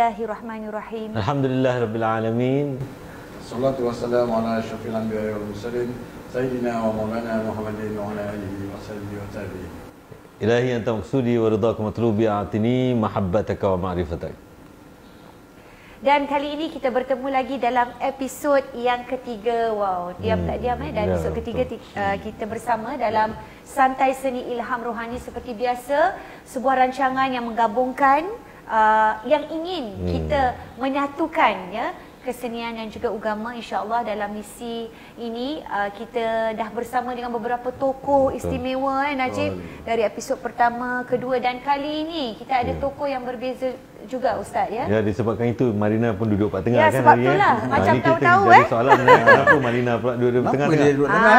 Bismillahirrahmanirrahim. Alhamdulillahirabbil Salatu wassalamu ala asyrafil anbiya'i wal mursalin sayyidina wa maulana Muhammadin wa ala alihi wa sahbihi wa tabi'in. Ilahi anta maksudi wa ridhaka matlubi a'tini mahabbataka wa ma'rifatak. Dan kali ini kita bertemu lagi dalam episod yang ketiga. Wow, diam tak diam dalam episod ketiga kita bersama dalam Santai Seni Ilham Rohani seperti biasa, sebuah rancangan yang menggabungkan yang ingin kita menyatukan ya kesenian dan juga agama. InsyaAllah dalam misi ini kita dah bersama dengan beberapa tokoh istimewa Najib dari episod pertama, kedua dan kali ini kita ada tokoh yang berbeza juga Ustaz ya. Ya, disebabkan itu Marina pun duduk kat tengah ya, kan sebab hari itulah ni. macam tahu-tahu jadi soalan kenapa Marina pula duduk tengah? Kenapa dia duduk tengah?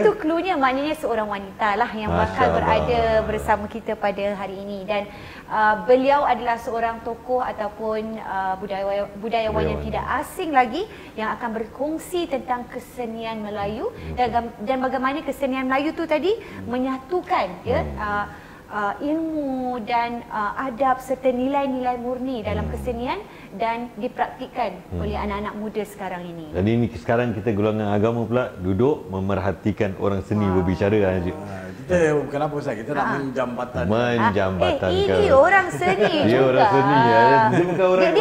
Itu cluenya, maknanya seorang wanita lah yang bakal berada bersama kita pada hari ini. Dan beliau adalah seorang tokoh ataupun budayawan yang tidak asing lagi yang akan berkongsi tentang kesenian Melayu dan bagaimana kesenian Melayu tu tadi menyatukan ya ilmu dan adab serta nilai-nilai murni dalam kesenian dan dipraktikkan oleh anak-anak muda sekarang ini. Jadi ini sekarang kita golongan agama pula duduk memerhatikan orang seni berbicara Haji. Kita kenapa Ustaz? Kita nak menjambatan. Menjambatan ini orang seni juga. Dia orang seni ya. Dia bukan orang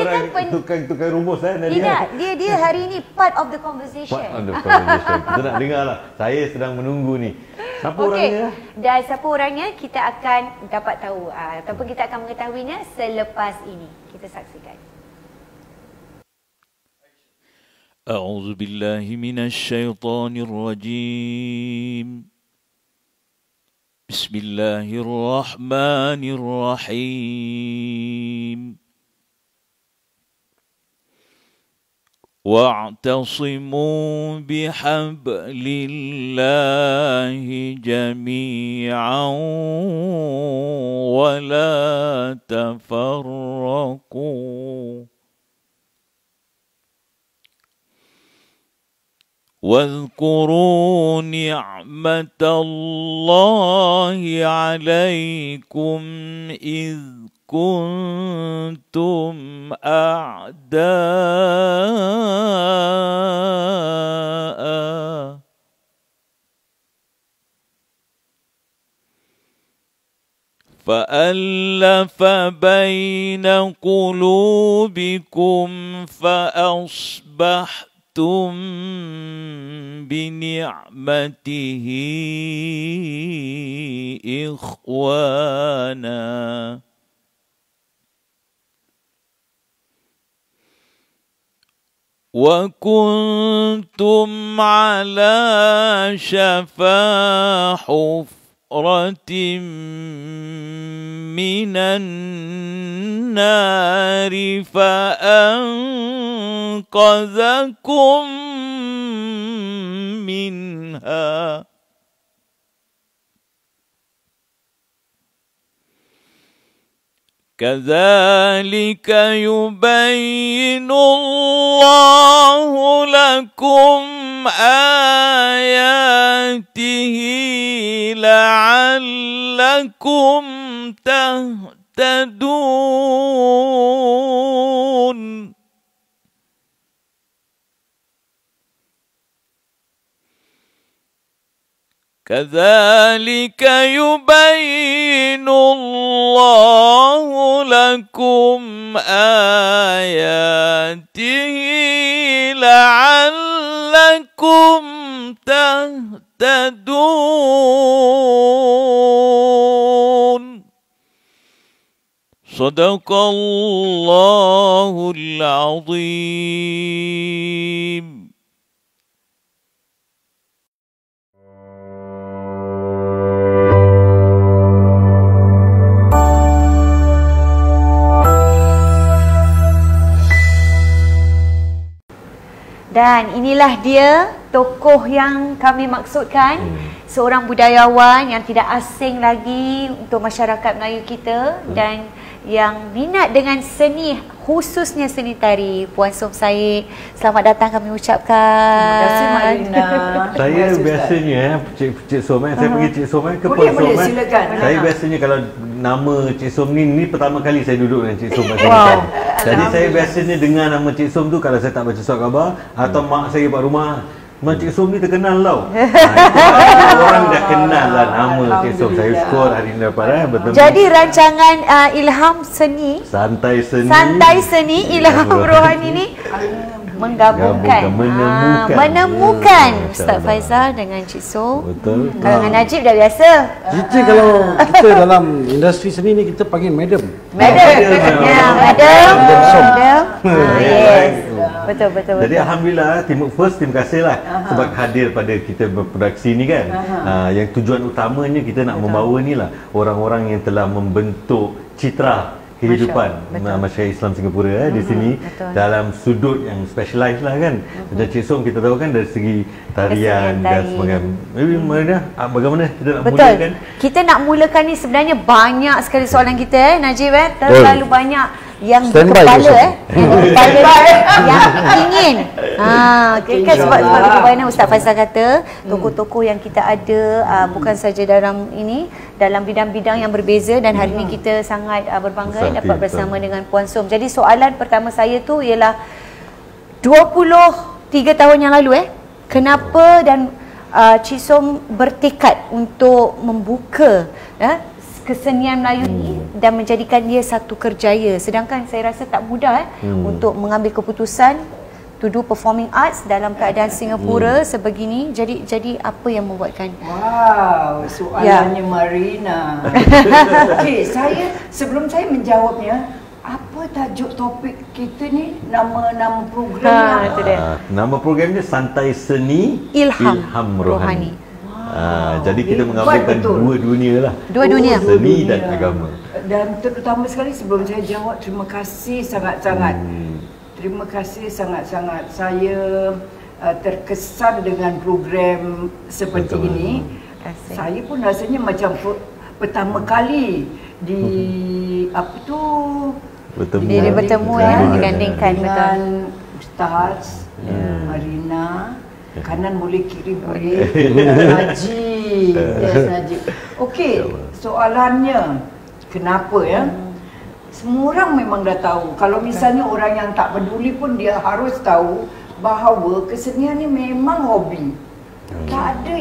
tukang rumus Tidak, dia hari ini part of the conversation. Part of the conversation. Kita nak dengar lah. Saya sedang menunggu ni. Siapa orangnya? Dan siapa orangnya kita akan dapat tahu ataupun kita akan mengetahuinya selepas ini. Kita saksikan. A'udzu billahi minasy syaithanir rajim. Bismillahirrahmanirrahim. واعتصموا بحبل الله جميعا ولا تفرقوا واذكروا نعمة الله عليكم إذ كنتم أعداء فألف بين قلوبكم فأصبحتم بنعمته إخوانا وكنتم على شفا حفرة من النار فأنقذكم منها كذلك يبين الله لكم آياته لعلكم تهتدون كذلك يبين الله لكم آياته لعلكم تهتدون صدق الله العظيم. Dan inilah dia tokoh yang kami maksudkan, seorang budayawan yang tidak asing lagi untuk masyarakat Melayu kita dan yang minat dengan seni, khususnya seni tari. Puan Som Said, selamat datang kami ucapkan. Terima kasih Marina. Saya biasanya Cik Som, saya panggil Cik Som ke Puan Som. Boleh, silakan. Saya biasanya kalau nama Cik Som ni pertama kali saya duduk dengan Cik Som. Wow. Jadi saya biasanya dengar nama Cik Som tu kalau saya tak baca surat khabar atau mak saya kat rumah, "Mak Cik Som ni terkenal tau." Orang dah kenal lah nama Cik Som. Saya syukur hari ni dapat bertemu. Jadi rancangan Ilham Seni, Santai Seni Ilham Rohani ni menggabungkan, menemukan Ustaz Faizal dengan Cik Som. Betul. Kalau dengan Najib dah biasa. Kita kalau kita dalam industri seni ni kita panggil madam. Madam. Ya, madam. Yes. Betul. Jadi alhamdulillah terima kasih lah sebab hadir pada kita berproduksi ni kan. Yang tujuan utamanya kita nak membawa ni lah orang-orang yang telah membentuk citra kehidupan masyarakat Islam Singapura di sini dalam sudut yang specialized lah kan. Macam Cik Som kita tahu kan dari segi tarian dan sebagainya. Bagaimana kita nak mulakan? Kita nak mulakan ni sebenarnya banyak sekali soalan kita Najib terlalu banyak yang kepala yang ingin kan sebab bagaimana Ustaz Faizal kata tokoh-tokoh yang kita ada bukan saja dalam bidang-bidang yang berbeza dan hari ini kita sangat berbangga dapat bersama dengan Puan Som. Jadi soalan pertama saya tu ialah 23 tahun yang lalu kenapa dan Cik Som bertekad untuk membuka kesenian Melayu ni dan menjadikan dia satu kerjaya, sedangkan saya rasa tak mudah untuk mengambil keputusan to do performing arts dalam keadaan Singapura sebegini. Jadi apa yang membuatkan? Wow, soalannya Marina. Okey, sebelum saya menjawabnya, apa tajuk topik kita ni? Nama program nama programnya Santai Seni Ilham Rohani. Jadi kita menggabungkan dua dunia lah. Dua dunia. Seni dan agama. Dan terutama sekali sebelum saya jawab, terima kasih sangat-sangat. Terima kasih sangat-sangat. Saya terkesan dengan program seperti ini. Saya pun rasanya macam pertama kali bertemu digandingkan dengan Ustaz Marina. Kanan boleh, kiri boleh. Najib. Najib. Okey, soalannya kenapa semua orang memang dah tahu. Kalau misalnya orang yang tak peduli pun dia harus tahu bahawa kesenian ni memang hobi. Tak ada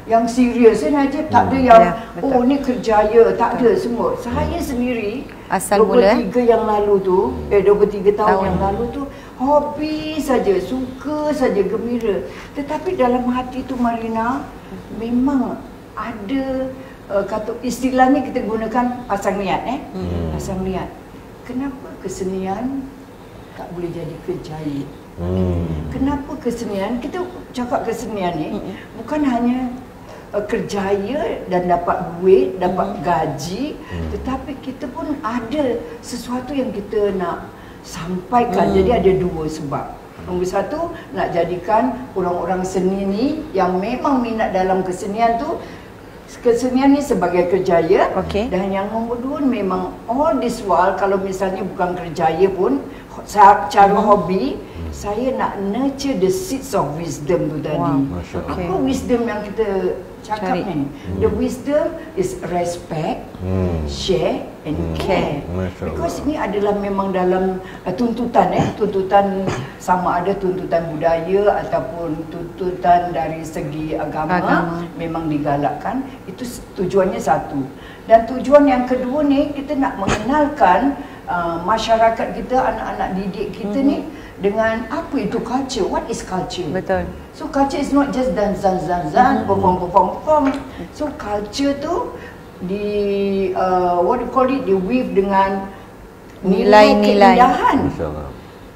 yang serius Najib, tak ada yang ni kerjaya, tak ada semua. Saya sendiri asal mula 23 yang lalu tu, 23 tahun yang lalu tu hobi saja, suka saja, gembira. Tetapi dalam hati tu Marina memang ada kata istilahnya kita gunakan pasang niat pasang niat. Kenapa kesenian tak boleh jadi kerjaya? Kenapa kesenian, kita cakap kesenian ni bukan hanya kerjaya dan dapat duit, dapat gaji, tetapi kita pun ada sesuatu yang kita nak sampaikan. Jadi ada dua sebab. Nombor satu, nak jadikan orang-orang seni ni yang memang minat dalam kesenian tu, kesenian ni sebagai kerjaya. Dan yang nombor dua, memang all this while kalau misalnya bukan kerjaya pun, cara hobi, saya nak nurture the seeds of wisdom tu tadi. Apa wisdom yang kita cakap ni? The wisdom is respect, share and care. Because ini adalah memang dalam tuntutan tuntutan, sama ada tuntutan budaya ataupun tuntutan dari segi agama. Memang digalakkan. Itu tujuannya satu. Dan tujuan yang kedua ni, kita nak mengenalkan masyarakat kita, anak-anak didik kita ni dengan apa itu culture. What is culture? Betul. So culture is not just dance, perform. So culture tu what do you call it, di weave dengan nilai keindahan.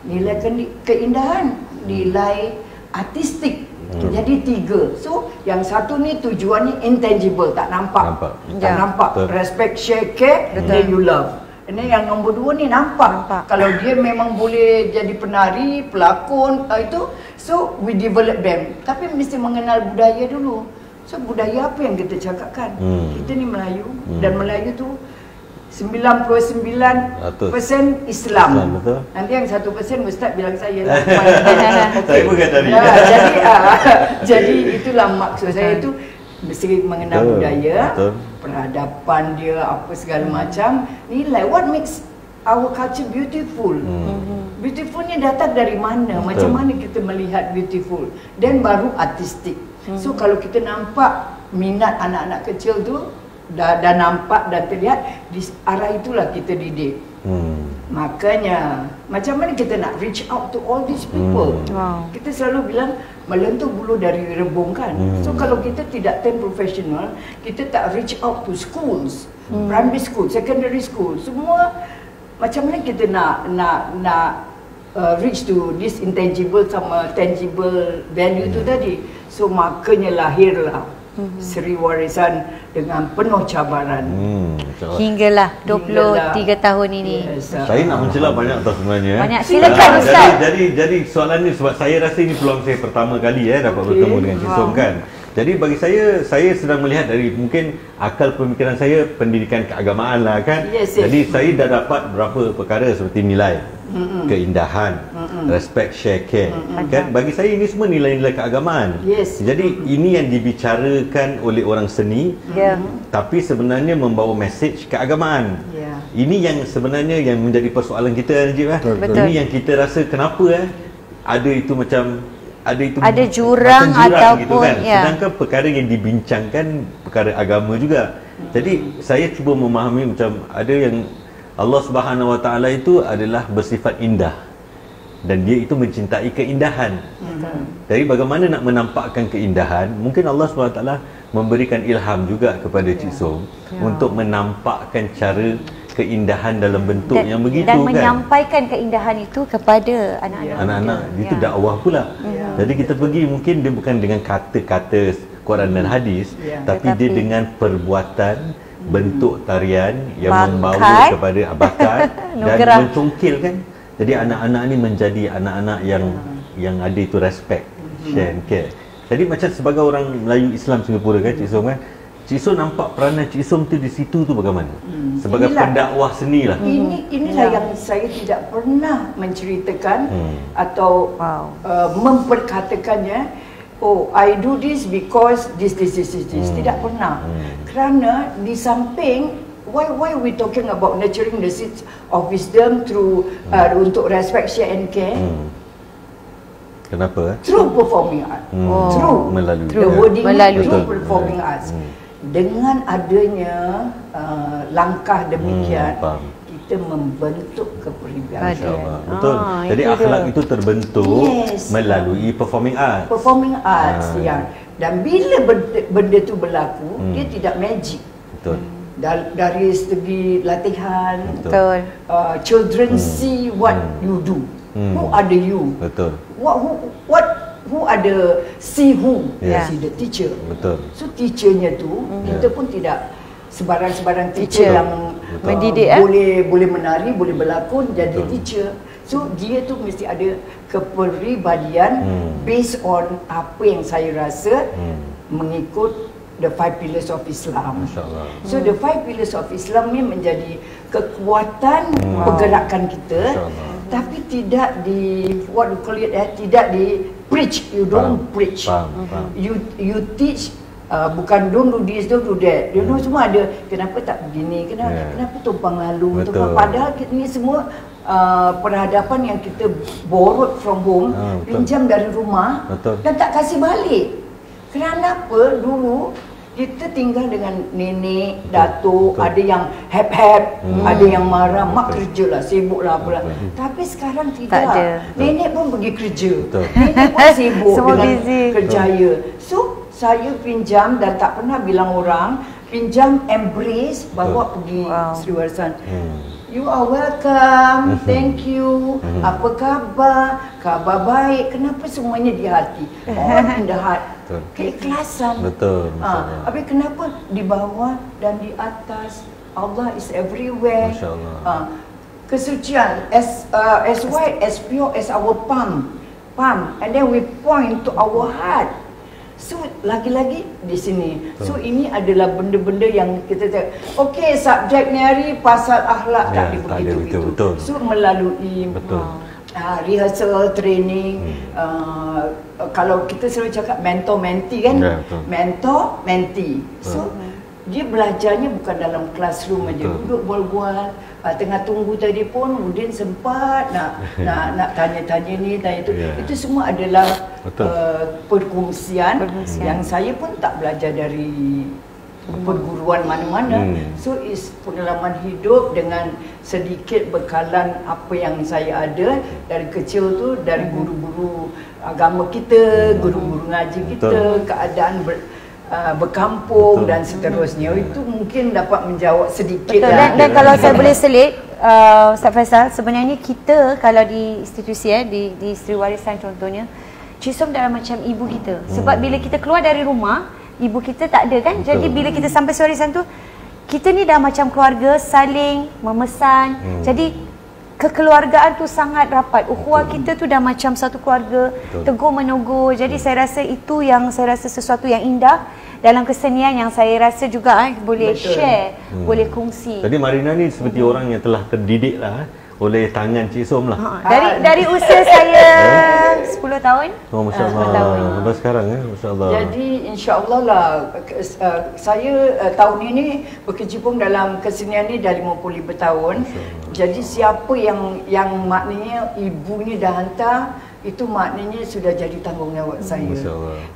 Nilai keindahan, nilai artistik. Jadi tiga. So yang satu ni tujuannya intangible, tak nampak. Tak nampak. Respect, share, care, then you love. Ini yang nombor dua ni nampak. Kalau dia memang boleh jadi penari, pelakon, itu, so we develop them. Tapi mesti mengenal budaya dulu. So budaya apa yang kita cakapkan? Kita ni Melayu, dan Melayu tu 99% Islam. Nanti yang 1% Ustaz bilang saya lah. Saya bukan tadi. Jadi itulah maksud saya tu, mesti mengenal budaya, peradaban dia, apa segala macam, nilai. What makes our culture beautiful. Beautifulnya datang dari mana? Macam mana kita melihat beautiful? Dan baru artistik. So kalau kita nampak minat anak-anak kecil tu dah nampak dan terlihat, di arah itulah kita didik. Makanya macam mana kita nak reach out to all these people? Kita selalu bilang melentur bulu dari rebung kan. So kalau kita tidak turn professional, kita tak reach out to schools, primary school, secondary school, semua. Macam mana kita nak reach to this intangible sama tangible value tu tadi. So makanya lahirlah Seri Warisan dengan penuh cabaran. Hinggalah 23 tahun ini. Yes, Saya nak mencela banyak tau sebenarnya. Banyak. Silakan Ustaz. Jadi soalan ni sebab saya rasa ini peluang saya pertama kali dapat bertemu dengan Cik Som kan. Jadi bagi saya sedang melihat dari mungkin akal pemikiran saya pendidikan keagamaan lah kan. Jadi saya dah dapat beberapa perkara seperti nilai, keindahan, respect, share, care. Kan bagi saya ini semua nilai-nilai keagamaan. Jadi ini yang dibicarakan oleh orang seni, tapi sebenarnya membawa mesej keagamaan. Ini yang sebenarnya yang menjadi persoalan kita, Najib. Ini yang kita rasa kenapa ada itu macam ada jurang ataupun gitu kan. Sedangkan perkara yang dibincangkan perkara agama juga. Jadi saya cuba memahami macam ada yang Allah Subhanahu Wa Taala itu adalah bersifat indah dan dia itu mencintai keindahan. Jadi bagaimana nak menampakkan keindahan? Mungkin Allah Subhanahu Wa Taala memberikan ilham juga kepada Cik Som untuk menampakkan cara keindahan dalam bentuk yang begitu dan kan. menyampaikan keindahan itu kepada anak-anak. Itu dakwah pula. Jadi kita pergi mungkin dia bukan dengan kata-kata Quran dan hadis, tapi dia dengan perbuatan, bentuk tarian yang membawa kepada bakat dan mencongkilkan. Jadi anak-anak ni menjadi anak-anak yang ada itu respect, share and care. Jadi macam sebagai orang Melayu Islam Singapura kan Cik Som kan, Cik Som nampak peranan Cik Som tu di situ tu bagaimana? Sebagai pendakwah seni lah. Inilah yang saya tidak pernah menceritakan atau memperkatakannya. Oh, I do this because this. Tidak pernah. Kerana di samping why we talking about nurturing the seeds of wisdom through untuk respect, share and care. Kenapa? Through performing art. Through melalui the wording, through betul. performing arts. Dengan adanya langkah demikian, kita membentuk kepribadian. Betul. Jadi akhlak itu terbentuk melalui performing arts. Performing arts dan bila benda tu berlaku, dia tidak magic. Betul. Dari segi latihan, betul. Children see what you do. Who are the you? Betul. Who are the see who? See the teacher. Betul. So teachernya tu kita pun tidak sebarang-sebarang teacher yang mendidik boleh menari, boleh berlakon jadi teacher. So dia tu mesti ada kepribadian based on apa yang saya rasa mengikut the 5 pillars of Islam. So the 5 pillars of Islam ni menjadi kekuatan pergerakan kita, tapi tidak di what you call it, tidak di preach. You don't preach. You teach. Bukan don't do this, don't do that. You know, semua ada kenapa tak begini, kenapa tumpang lalu, padahal ini semua perhadapan yang kita borrowed from home, pinjam dari rumah dan tak kasih balik. Kenapa dulu kita tinggal dengan nenek, datuk, ada yang hap-hap, ada yang marah, mak kerja lah, sibuk lah apalah. Tapi sekarang tidak. Nenek pun pergi kerja. Nenek pun sibuk dengan kerjaya. So saya pinjam dan tak pernah bilang orang, pinjam embrace, bawa pergi Seri Warisan. You are welcome, thank you. Apa khabar? Khabar baik. Kenapa semuanya di hati? All in the heart. Keikhlasan. Betul. Habis kenapa di bawah dan di atas? Allah is everywhere. Kesucian as white as pure as our palm, and then we point to our heart. So lagi-lagi di sini. So ini adalah benda-benda yang kita cakap. Okey, subjek ni hari pasal akhlak tak begitu. So melalui rehearsal, training, kalau kita selalu cakap mentor-mentee kan, mentor-mentee. So dia belajarnya bukan dalam classroom aja, duduk bual-bual. Tengah tunggu tadi pun Udin sempat nak tanya-tanya ni, tanya tu. Itu semua adalah perkongsian yang saya pun tak belajar dari perguruan mana-mana. So is pengalaman hidup dengan sedikit bekalan apa yang saya ada dari kecil tu, dari guru-guru agama kita, guru-guru ngaji kita, keadaan berkampung dan seterusnya. Itu mungkin dapat menjawab sedikit. Betul. Dan kalau saya boleh selit, Ustaz Faisal, sebenarnya kita kalau di institusi di Sri Warisan contohnya, Cik Som dalam macam ibu kita. Sebab bila kita keluar dari rumah, ibu kita tak ada kan. Jadi bila kita sampai Sri Warisan tu, kita ni dah macam keluarga, saling memesan. Jadi kekeluargaan tu sangat rapat. Ukhuwah kita tu dah macam satu keluarga, tegur menegur. Jadi saya rasa itu yang saya rasa sesuatu yang indah dalam kesenian yang saya rasa juga boleh share, boleh kongsi. Jadi Marina ni seperti orang yang telah terdidik lah oleh tangan Cik Som lah. Dari usia saya 10 tahun. Oh, Masya-Allah. Sampai sekarang Masya-Allah. Jadi insya-Allah lah saya tahun ini berkecimpung dalam kesenian ni dah 55 tahun. Jadi siapa yang maknanya ibunya dah hantar, itu maknanya sudah jadi tanggungjawab saya.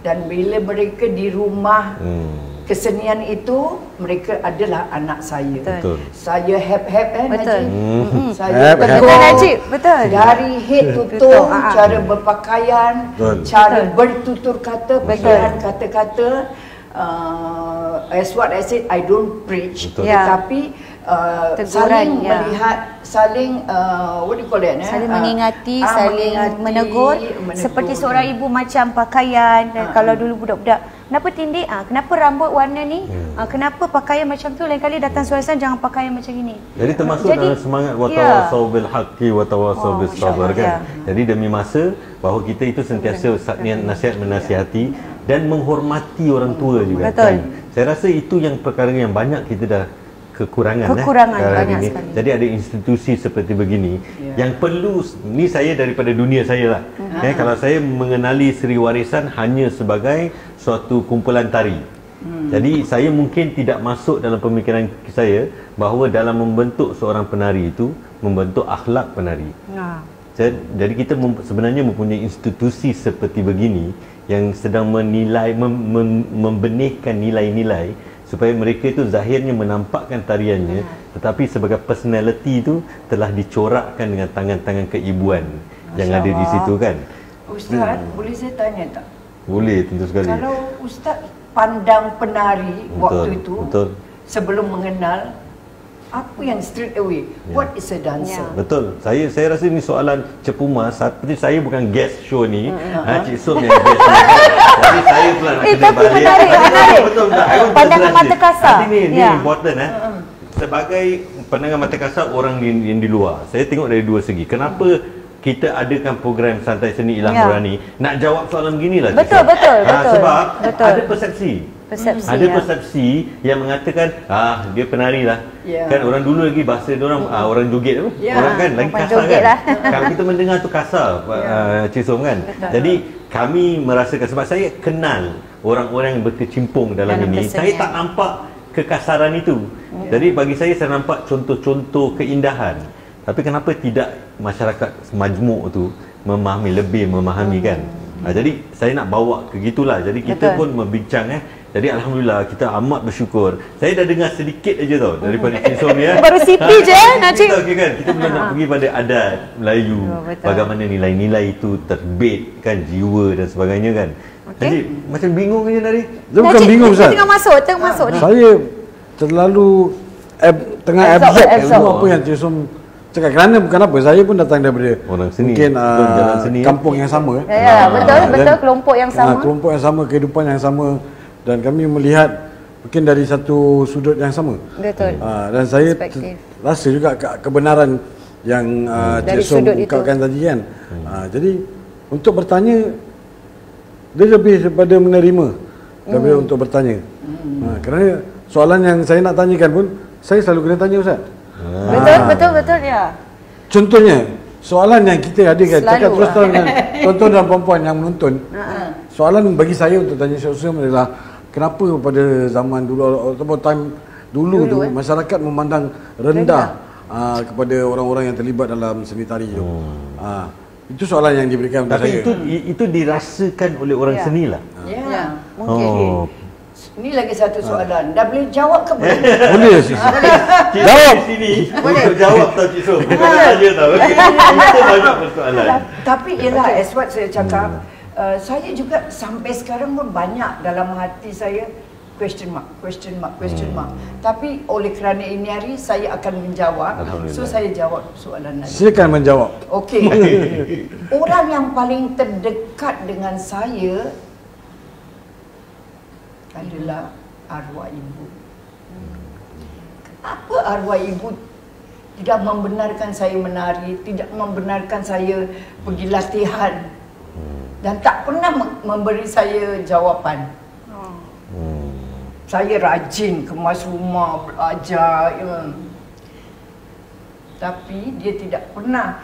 Dan bila mereka di rumah kesenian itu, mereka adalah anak saya. Betul. Saya have Betul. Najib. Saya Betul Najib, betul. Dari head to toe, cara berpakaian, cara bertutur kata, pilihan kata-kata. As what I said, I don't preach, tetapi saling melihat, saling what do you call that? Saling mengingati, saling menegur. Seperti seorang ibu macam pakaian. Dan kalau dulu budak-budak, kenapa tindik? Kenapa rambut warna ni? Kenapa pakaian macam tu? Lain kali datang suarasan jangan pakaian macam ini. Jadi termasuk dalam semangat watawasau bil haqqi watawasau bis sabr kan. Jadi demi masa bahawa kita itu sentiasa nasihat menasihati dan menghormati orang tua juga. Betul. Kan? Saya rasa itu yang perkara yang banyak kita dah kekurangan banyak ini. sekali. Jadi ada institusi seperti begini yang perlu, ni saya daripada dunia saya lah. Kalau saya mengenali Sri Warisan hanya sebagai suatu kumpulan tari. Jadi saya mungkin tidak masuk dalam pemikiran saya bahawa dalam membentuk seorang penari itu membentuk akhlak penari. Jadi kita sebenarnya mempunyai institusi seperti begini yang sedang menilai, membenihkan nilai-nilai supaya mereka itu zahirnya menampakkan tariannya, tetapi sebagai personality itu telah dicorakkan dengan tangan-tangan keibuan yang ada di situ kan. Ustaz, boleh saya tanya tak? Boleh, tentu sekali. Kalau Ustaz pandang penari waktu itu, sebelum mengenal, apa yang straight away, what is a dancer? Betul. Saya rasa ini soalan cepu mas. Seperti saya bukan guest show ni, Cik Som yang guest show. Jadi saya pula nak kena balik. Menarik. Betul tak? Pandangan mata kasar. Ini important Sebagai pandangan mata kasar orang yang di luar, saya tengok dari dua segi. Kenapa kita adakan program Santai Seni Ilham Nurani? Nak jawab soalan beginilah. Betul. Sebab ada persepsi. Ada persepsi yang mengatakan dia penari lah. Kan orang dulu lagi bahasa dia orang orang joget tu. Orang kan lagi kasar kan. Kalau kita mendengar tu kasar Cik Som kan. Jadi kami merasakan, sebab saya kenal orang-orang yang berkecimpung dalam ini, saya tak nampak kekasaran itu. Jadi bagi saya nampak contoh-contoh keindahan. Tapi kenapa tidak masyarakat majmuk tu lebih memahami kan. Jadi saya nak bawa ke gitulah. Jadi kita pun membincang Jadi alhamdulillah kita amat bersyukur. Saya dah dengar sedikit aja tau daripada Cik Som ni Baru sipi je nak cik. Okay, kan? Kita belum nak pergi pada adat Melayu. Bagaimana nilai-nilai itu terbit kan, jiwa dan sebagainya kan. Jadi macam bingung je dari. Bukan bingung Ustaz. Tengah masuk ni. Saya terlalu tengah absorb apa yang Cik Som cakap, kerana bukan apa, saya pun datang daripada orang seni, mungkin jalan seni, kampung yang sama. Betul, kelompok yang sama. Kelompok yang sama, kehidupan yang sama, dan kami melihat mungkin dari satu sudut yang sama. Betul. Dan saya rasa juga kebenaran yang Cik Som ungkapkan tadi kan. Jadi untuk bertanya, dia lebih daripada menerima daripada untuk bertanya. Kerana soalan yang saya nak tanyakan pun, saya selalu kena tanya Ustaz. Betul ya. Contohnya soalan yang kita ada kan, cakap terus terang dengan tuan-tuan dan puan-puan yang menonton. Soalan bagi saya untuk tanya Syed Som adalah kenapa pada zaman dulu ataupun time dulu tu masyarakat memandang rendah kepada orang-orang yang terlibat dalam seni tari tu. Itu soalan yang diberikan kepada saya. Tapi itu dirasakan oleh orang seni lah. Ya, mungkin. Ini lagi satu soalan. Dah boleh jawab ke belum? Boleh sih. Jawab sini. Boleh jawab tau Cik So. Bukan saja tau. Kita banyak persoalan. Tapi ialah as what saya cakap, saya juga sampai sekarang pun banyak dalam hati saya question mark. Tapi oleh kerana ini hari saya akan menjawab. So saya jawab soalan lagi. Silakan menjawab. Okey. Orang yang paling terdekat dengan saya adalah arwah ibu. Apa arwah ibu tidak membenarkan saya menari, tidak membenarkan saya pergi latihan dan tak pernah memberi saya jawapan. Saya rajin kemas rumah, belajar, tapi dia tidak pernah.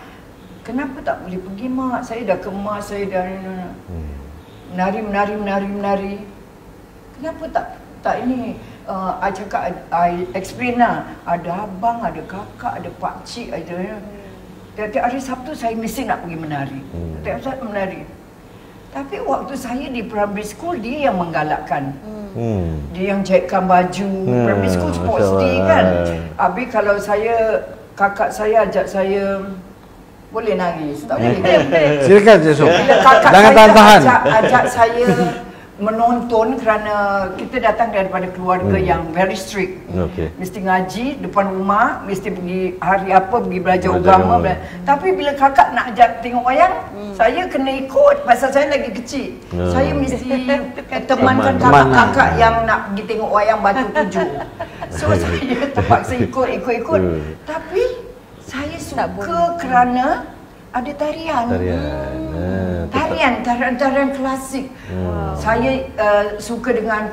Kenapa tak boleh pergi mak? Saya dah kemas, saya dah menari. Kenapa tak ini? I cakap, I explain lah. Ada abang, ada kakak, ada pakcik, ada. Tiap-tiap hari Sabtu saya mesti nak pergi menari. Tiap saat menari. Tapi waktu saya di primary school, dia yang menggalakkan. Dia yang jahitkan baju. Primary school sports day kan. Habis kalau kakak saya ajak saya, boleh nangis. Tak boleh. Silakan Cik So. Bila kakak Jangan tahan-tahan. ajak saya menonton kerana kita datang daripada keluarga yang very strict. Mesti ngaji depan rumah, mesti pergi hari apa pergi belajar agama. Tapi bila kakak nak ajak tengok wayang, saya kena ikut pasal saya lagi kecil. Saya mesti temankan kakak-kakak yang nak pergi tengok wayang Batu Tujuh. So saya terpaksa ikut. Tapi saya suka kerana ada tarian. Tarian klasik. Saya suka dengan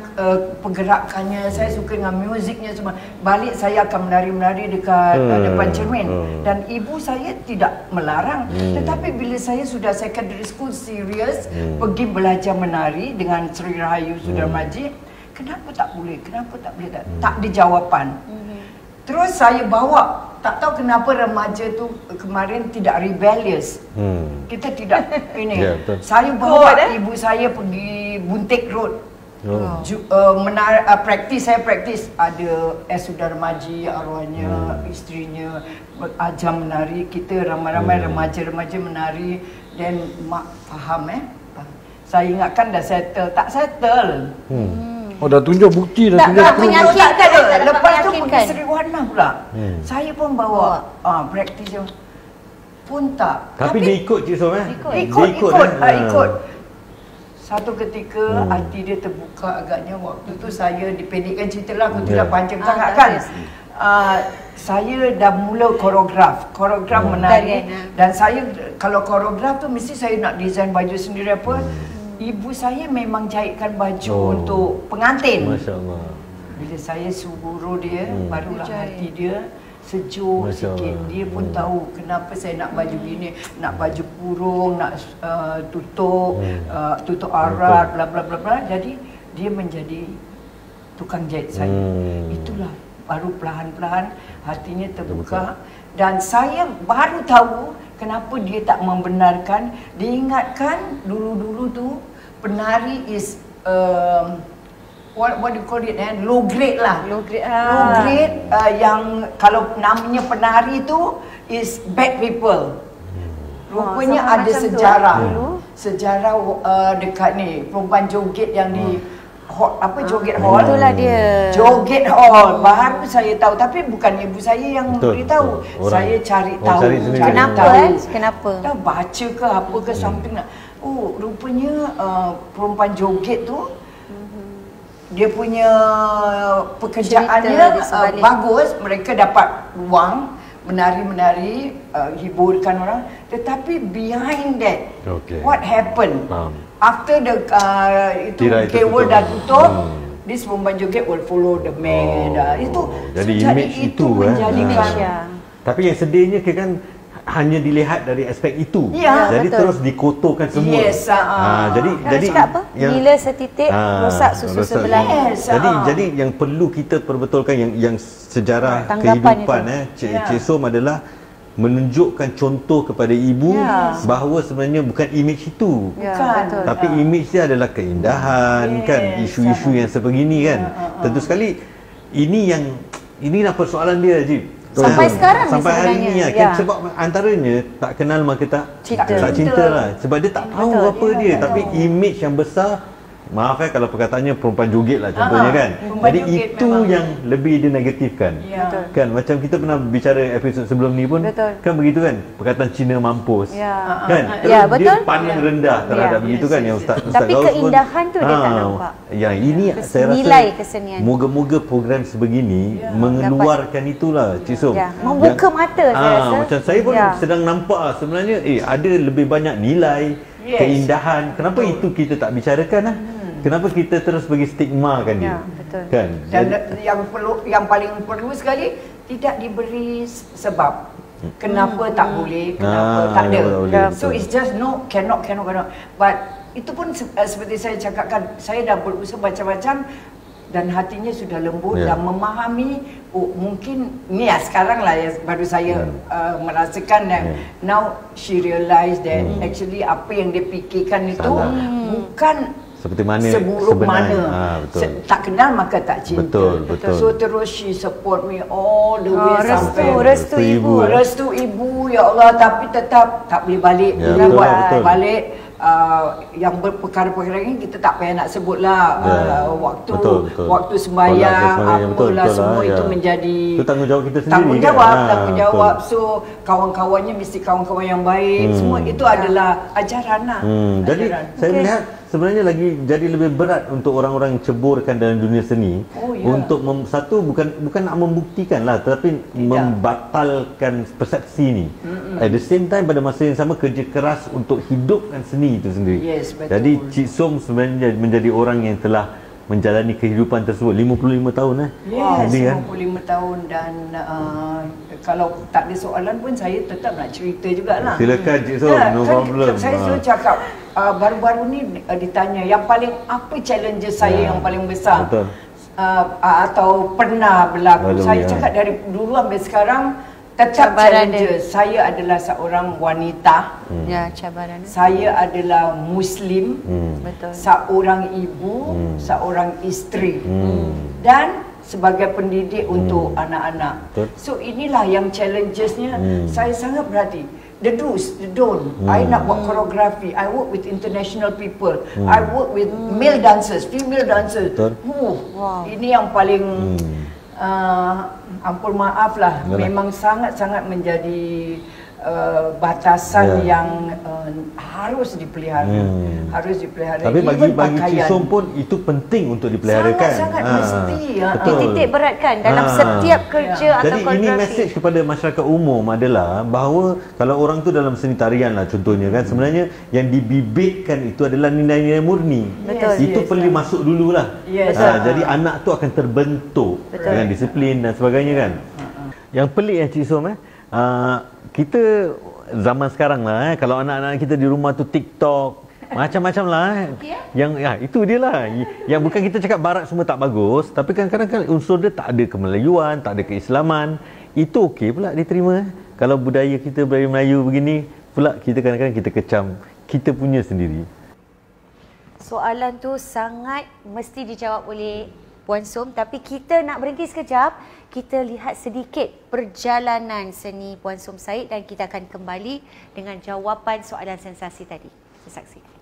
pergerakannya, saya suka dengan musiknya semua. Balik saya akan menari-menari dekat depan cermin. Dan ibu saya tidak melarang. Tetapi bila saya sudah secondary school serius, pergi belajar menari dengan Sri Rahayu Sudarmaji, kenapa tak boleh? Tak ada jawapan. Terus saya bawa, tak tahu kenapa remaja tu kemarin tidak rebellious. Kita tidak ini. Saya bawa ibu saya pergi Buntik Road. Saya praktis. Ada Sudarmaji, arwahnya, isterinya ajar menari. Kita ramai-ramai remaja-remaja menari. Dan mak faham saya ingatkan dah settle. Tak settle. Oh, dah tunjuk bukti dah. Tak menyakitkan. Lepas tu pergi Seri Warna pula. Saya pun bawa praktis pun tak. Tapi dia ikut Cik So Ikut. Satu ketika hati dia terbuka agaknya. Waktu tu saya dipendekkan cerita lah, aku tidak panjang sangat kan. Saya dah mula koreograf menari. Dan saya kalau koreograf tu mesti saya nak design baju sendiri apa. Ibu saya memang jahitkan baju untuk pengantin. Masya Allah. Bila saya suruh dia, barulah hati dia sejuk sikit. Dia pun tahu kenapa saya nak baju gini, nak baju kurung, nak tutup aurat, bla bla bla bla. Jadi dia menjadi tukang jahit saya. Itulah baru perlahan-perlahan hatinya terbuka. Dan saya baru tahu kenapa dia tak membenarkan. Dia ingatkan dulu-dulu tu penari is what do you call it, low grade lah. Low grade yang kalau namanya penari tu is bad people. Rupanya ada sejarah. Sejarah dekat ni perempuan joget yang di Joget Hall. Itulah dia. Joget Hall. Baru saya tahu. Tapi bukan ibu saya yang beritahu. Saya cari tahu. Kenapa? Dah baca ke apa ke something nak. Oh, rupanya perempuan joget tu dia punya pekerjaannya bagus. Mereka dapat wang menari-menari, hiburkan orang. Tetapi behind that, what happened? After the cable dah tutup, this perempuan joget will follow the man. Jadi image itu menjadikan. Tapi yang sedihnya kan hanya dilihat dari aspek itu. Ya, jadi betul. terus dikotorkan semua. Yes, jadi cakap apa? Bila setitik rosak susu rosak sebelah. Yes, Jadi yang perlu kita perbetulkan yang sejarah Tanggapan kehidupan itu. Cik Som adalah menunjukkan contoh kepada ibu bahawa sebenarnya bukan imej itu. Ya, Bukan. betul. Tapi imej dia adalah keindahan, kan, isu-isu yang sebegini kan. Tentu sekali inilah persoalan dia, Jib. Sampai sekarang ni sampai hari sebenarnya. ni lah. Ya. Sebab antaranya tak kenal maka tak Cinta. cinta lah. Sebab dia tak tahu Betul. apa dia. Tapi imej yang besar, maaf kalau perkataannya perempuan joget lah contohnya kan. perempuan Jadi joget itu memang. yang lebih dinegatifkan. Ya. Betul. Kan macam kita pernah bicara episod sebelum ni pun Betul. kan begitu kan. Perkataan Cina mampus. Ya. Kan? Ya, Terus betul. dia pandang rendah terhadap Ya. begitu kan yang Ustaz Tapi Gaus pun, keindahan tu dia tak nampak. Yang ini saya rasa Nilai kesenian. moga-moga program sebegini mengeluarkan itulah Cik Som. Ya. Membuka mata saya rasa. Macam saya pun Ya. sedang nampak sebenarnya ada lebih banyak nilai, keindahan. Kenapa itu kita tak bicarakan lah? Kenapa kita terus bagi stigma kan dia? Ya, betul. Kan? Dan yang paling perlu sekali tidak diberi sebab. Kenapa tak boleh, kenapa tak ada. kenapa tak boleh, So betul. it's just no, cannot. But itu pun seperti saya cakapkan, saya dah berusaha macam-macam dan hatinya sudah lembut dan memahami mungkin ni sekarang lah yang baru saya merasakan now she realise that actually apa yang dia fikirkan itu bukan seperti mana seburuk sebenarnya. mana. Betul. Tak kenal maka tak cinta. Betul. So terus she support me all the way sampai restu ibu. restu ibu, ya Allah, tapi tetap tak boleh balik. Ya, Bila betul, buat betul. balik yang perkara-perkara ini kita tak payah nak sebutlah. Betul. Waktu sembahyang, Solat, apalah betul semua lah, itu ya. menjadi Itu tanggungjawab kita sendiri tanggungjawab. kan? So kawan-kawannya mesti kawan-kawan yang baik. Semua itu adalah ajaran lah. Jadi saya lihat sebenarnya lagi jadi lebih berat untuk orang-orang yang ceburkan dalam dunia seni untuk satu bukan nak membuktikan lah, tetapi membatalkan persepsi ni. At the same time pada masa yang sama kerja keras untuk hidupkan seni itu sendiri. Yes, betul. Jadi Cik Som sebenarnya menjadi orang yang telah menjalani kehidupan tersebut 55 tahun Yes, Lebih, 55 tahun dan kalau tak ada soalan pun saya tetap nak cerita jugalah. Silakan Cik Som, no problem. Saya selalu cakap baru-baru ni ditanya yang paling apa challenges saya yang paling besar. Betul. Atau pernah berlaku. Saya cakap dari dulu sampai sekarang tetap challenges. Saya adalah seorang wanita. Ya, cabaran. Saya adalah Muslim. Betul. Seorang ibu, seorang isteri. Dan sebagai pendidik untuk anak-anak. Betul. So inilah yang challengesnya. Saya sangat berhati. The do's, the don't. I nak buat koreografi. I work with international people. I work with male dancers, female dancers. Ini yang paling ampun maaf lah. Memang sangat-sangat menjadi batasan yang harus dipelihara. Harus dipelihara. Tapi bagi Cik Som pun itu penting untuk dipeliharakan. Sangat mesti. Dititik beratkan dalam setiap kerja atau Jadi ini koreografi. mesej kepada masyarakat umum adalah bahawa kalau orang tu dalam seni tarian lah contohnya kan, sebenarnya yang dibibitkan itu adalah nilai-nilai murni. Betul. Itu perlu masuk dululah. Jadi anak tu akan terbentuk dengan disiplin dan sebagainya kan. Yang pelik Cik Som kita zaman sekarang lah kalau anak-anak kita di rumah tu TikTok macam-macam lah yang itu dia lah yang bukan kita cakap barat semua tak bagus, tapi kadang-kadang kan unsur dia tak ada kemelayuan, tak ada keislaman, itu okey pula diterima. Kalau budaya kita budaya Melayu begini pula kita kadang-kadang kita kecam kita punya sendiri. Soalan tu sangat mesti dijawab oleh Puan Som, tapi kita nak berhenti sekejap. Kita lihat sedikit perjalanan seni Puan Som Said dan kita akan kembali dengan jawapan soalan sensasi tadi. Kita saksikan.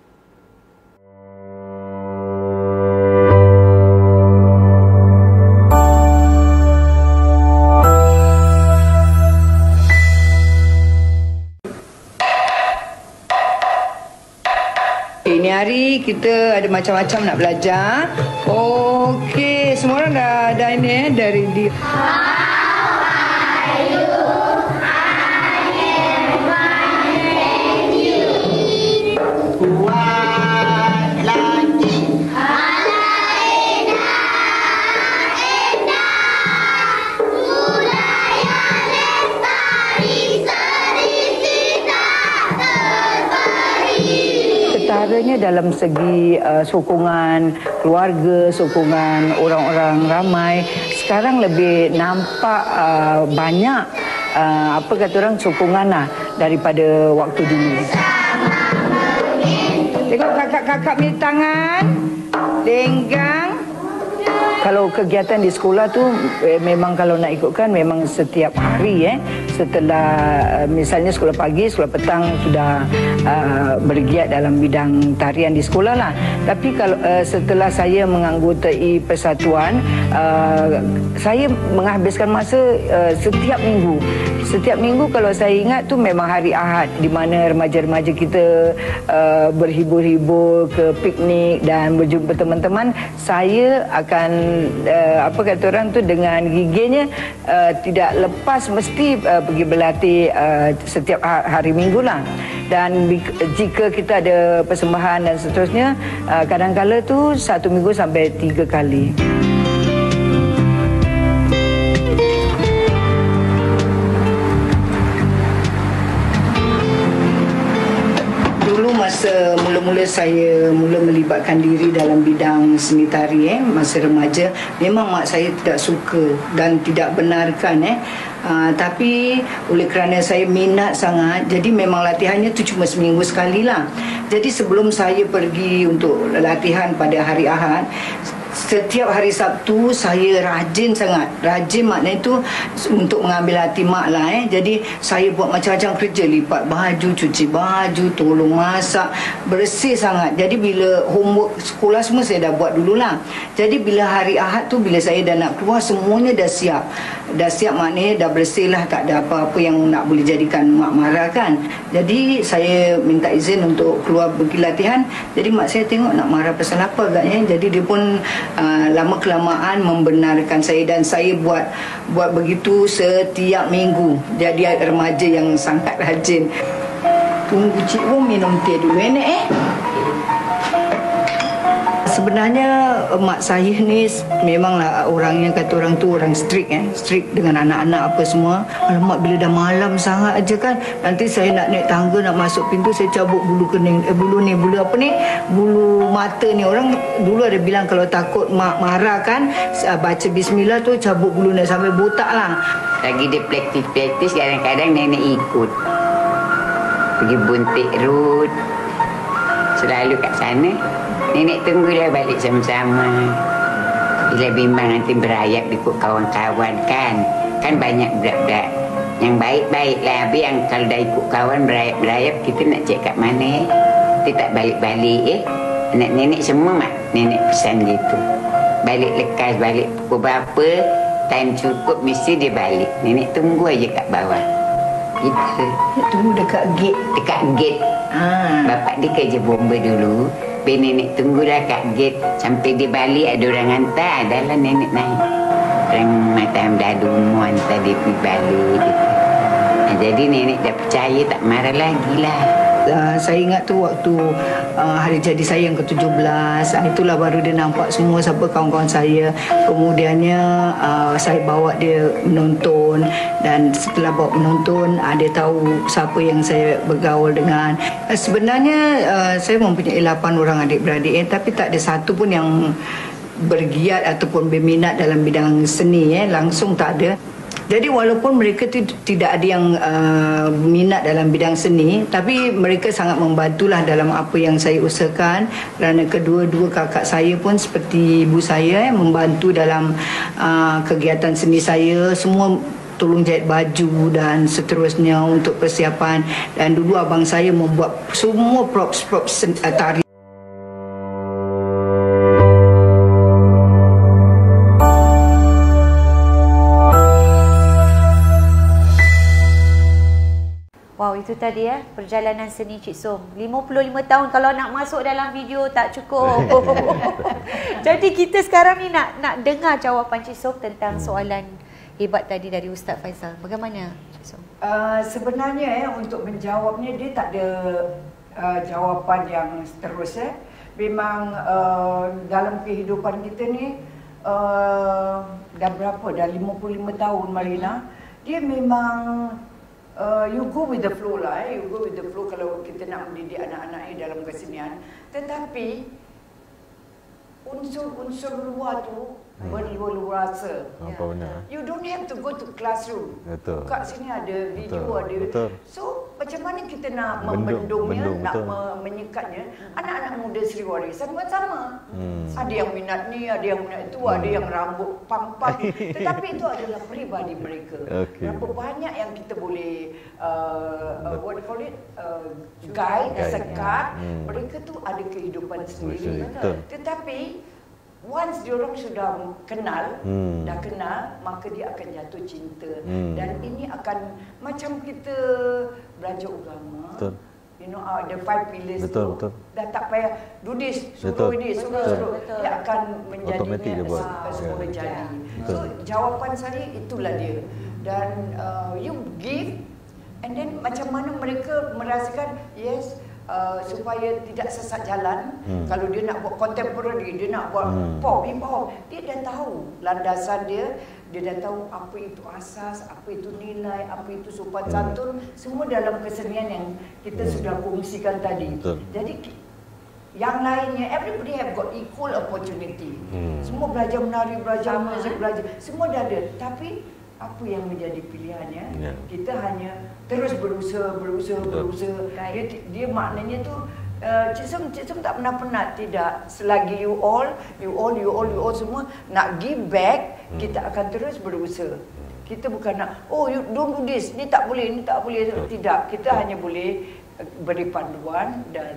Ini hari kita ada macam-macam nak belajar. Okey, semua orang dah ada ini dari dia. katanya dalam segi sokongan keluarga, sokongan orang-orang ramai, sekarang lebih nampak banyak apa kata orang sokongan lah daripada waktu dulu. Tengok kakak-kakak punya tangan, lenggang. Kalau kegiatan di sekolah tu memang kalau nak ikutkan memang setiap hari setelah misalnya sekolah pagi, sekolah petang sudah bergiat dalam bidang tarian di sekolah lah. Tapi kalau setelah saya menganggotai persatuan, saya menghabiskan masa setiap minggu. Setiap minggu kalau saya ingat tu memang hari Ahad di mana remaja-remaja kita berhibur-hibur ke piknik dan berjumpa teman-teman. Saya akan apa kata orang tu dengan gigihnya tidak lepas mesti pergi berlatih setiap hari minggu lah. Dan jika kita ada persembahan dan seterusnya, kadang-kala tu 1 minggu sampai 3 kali. Masa mula-mula saya melibatkan diri dalam bidang seni tari masa remaja, memang mak saya tidak suka dan tidak benarkan tapi oleh kerana saya minat sangat, jadi memang latihannya tu cuma seminggu sekali lah. Jadi sebelum saya pergi untuk latihan pada hari Ahad, setiap hari Sabtu saya rajin sangat. Rajin maknanya itu untuk mengambil hati mak lah Jadi saya buat macam-macam kerja, lipat baju, cuci baju, tolong masak, bersih sangat. Jadi bila homework sekolah semua saya dah buat dululah. Jadi bila hari Ahad tu, bila saya dah nak keluar, semuanya dah siap. Dah siap maknanya dah bersih lah, tak ada apa-apa yang nak boleh jadikan mak marah kan. Jadi saya minta izin untuk keluar pergi latihan. Jadi mak saya tengok nak marah pasal apa agaknya. Jadi dia pun lama kelamaan membenarkan saya dan saya buat begitu setiap minggu. Jadi remaja yang sangat rajin. Tunggu Cik Rom minum teh dulu Sebenarnya mak saya ni memanglah orang yang kata orang tu orang strict strict dengan anak-anak apa semua. Alamak, bila dah malam sangat aja kan, nanti saya nak naik tangga nak masuk pintu, saya cabut bulu kening, bulu mata ni. Orang dulu ada bilang kalau takut mak marah kan, baca bismillah tu cabut bulu nak sampai botak lah. Lagi dia praktis kadang-kadang nenek ikut pergi Buntik Road, selalu kat sana. Nenek tunggulah balik sama-sama. Bila bimbang nanti berayap ikut kawan-kawan kan. Kan banyak budak-budak yang baik-baik lah. Habis yang kalau dah ikut kawan berayap-berayap, kita nak cek kat mana kita tak balik-balik Anak nenek semua mak nenek pesan gitu. Balik lekas, balik pukul berapa, time cukup mesti dia balik. Nenek tunggu aja kat bawah. Gitu. Tunggu dekat gate. Dekat gate. Bapak dia kerja bomba dulu. Nenek tunggulah kat gate sampai dia balik, ada orang hantar, adalah nenek naik. Orang macam dah ada umur hantar dia pergi balik gitu. Jadi nenek dah percaya, tak marah lagi lah. Saya ingat tu waktu hari jadi saya yang ke-17, itulah baru dia nampak semua siapa kawan-kawan saya. Kemudiannya saya bawa dia menonton, dan setelah bawa menonton dia tahu siapa yang saya bergaul dengan. Sebenarnya saya mempunyai 8 orang adik-beradik tapi tak ada satu pun yang bergiat ataupun berminat dalam bidang seni langsung tak ada. Jadi walaupun mereka tidak ada yang minat dalam bidang seni, tapi mereka sangat membantulah dalam apa yang saya usahakan, kerana kedua-dua kakak saya pun seperti ibu saya membantu dalam kegiatan seni saya. Semua tolong jahit baju dan seterusnya untuk persiapan. Dan dulu abang saya membuat semua props tari. Wow, itu tadi perjalanan seni Cik Som. 55 tahun kalau nak masuk dalam video tak cukup. Jadi kita sekarang ni nak dengar jawapan Cik Som tentang soalan hebat tadi dari Ustaz Faizal. Bagaimana Cik Som? Sebenarnya untuk menjawabnya dia tak ada jawapan yang terus. Memang dalam kehidupan kita ni dah berapa? Dah 55 tahun Marina. Dia memang you go with the flow lah, you go with the flow kalau kita nak mendidik anak-anak dalam kesenian. Tetapi unsur-unsur luar tu berluasa. You don't have to go to classroom. Betul. Kat sini ada video, Betul. ada. Betul. So macam mana kita nak membendungnya, bendung, nak betul. menyekatnya? Anak-anak muda Seriwari sama-sama. Ada yang minat ni, ada yang minat itu, ada yang rambut pang-pang. Tetapi itu adalah peribadi mereka. Berapa banyak yang kita boleh what do you call it? Guide, sekat. Mereka tu ada kehidupan sendiri. Betul. Tetapi once diorang sudah kenal, dah kenal, maka dia akan jatuh cinta. Dan ini akan macam kita belajar agama. Betul. You know, the 5 pillars Betul, tu betul. dah tak payah do this, suruh ini, suruh. Dia akan Automatic dia buat. semua jadi. So jawapan saya itulah dia. Dan you give, and then macam mana mereka merasakan, yes, supaya tidak sesat jalan. Kalau dia nak buat contemporary, dia nak buat pop, hip hop, dia dah tahu landasan dia, dia dah tahu apa itu asas, apa itu nilai, apa itu sopan santun, semua dalam kesenian yang kita sudah kongsikan tadi. Jadi yang lainnya, everybody have got equal opportunity. Semua belajar menari, belajar muzik, belajar, semua dah ada. Tapi apa yang menjadi pilihannya? Kita hanya terus berusaha. Dia maknanya tu Cik Som tak pernah penat, tidak. Selagi you all semua nak give back, kita akan terus berusaha. Kita bukan nak, oh you don't do this, ni tak boleh. Tidak, kita hanya boleh beri panduan dan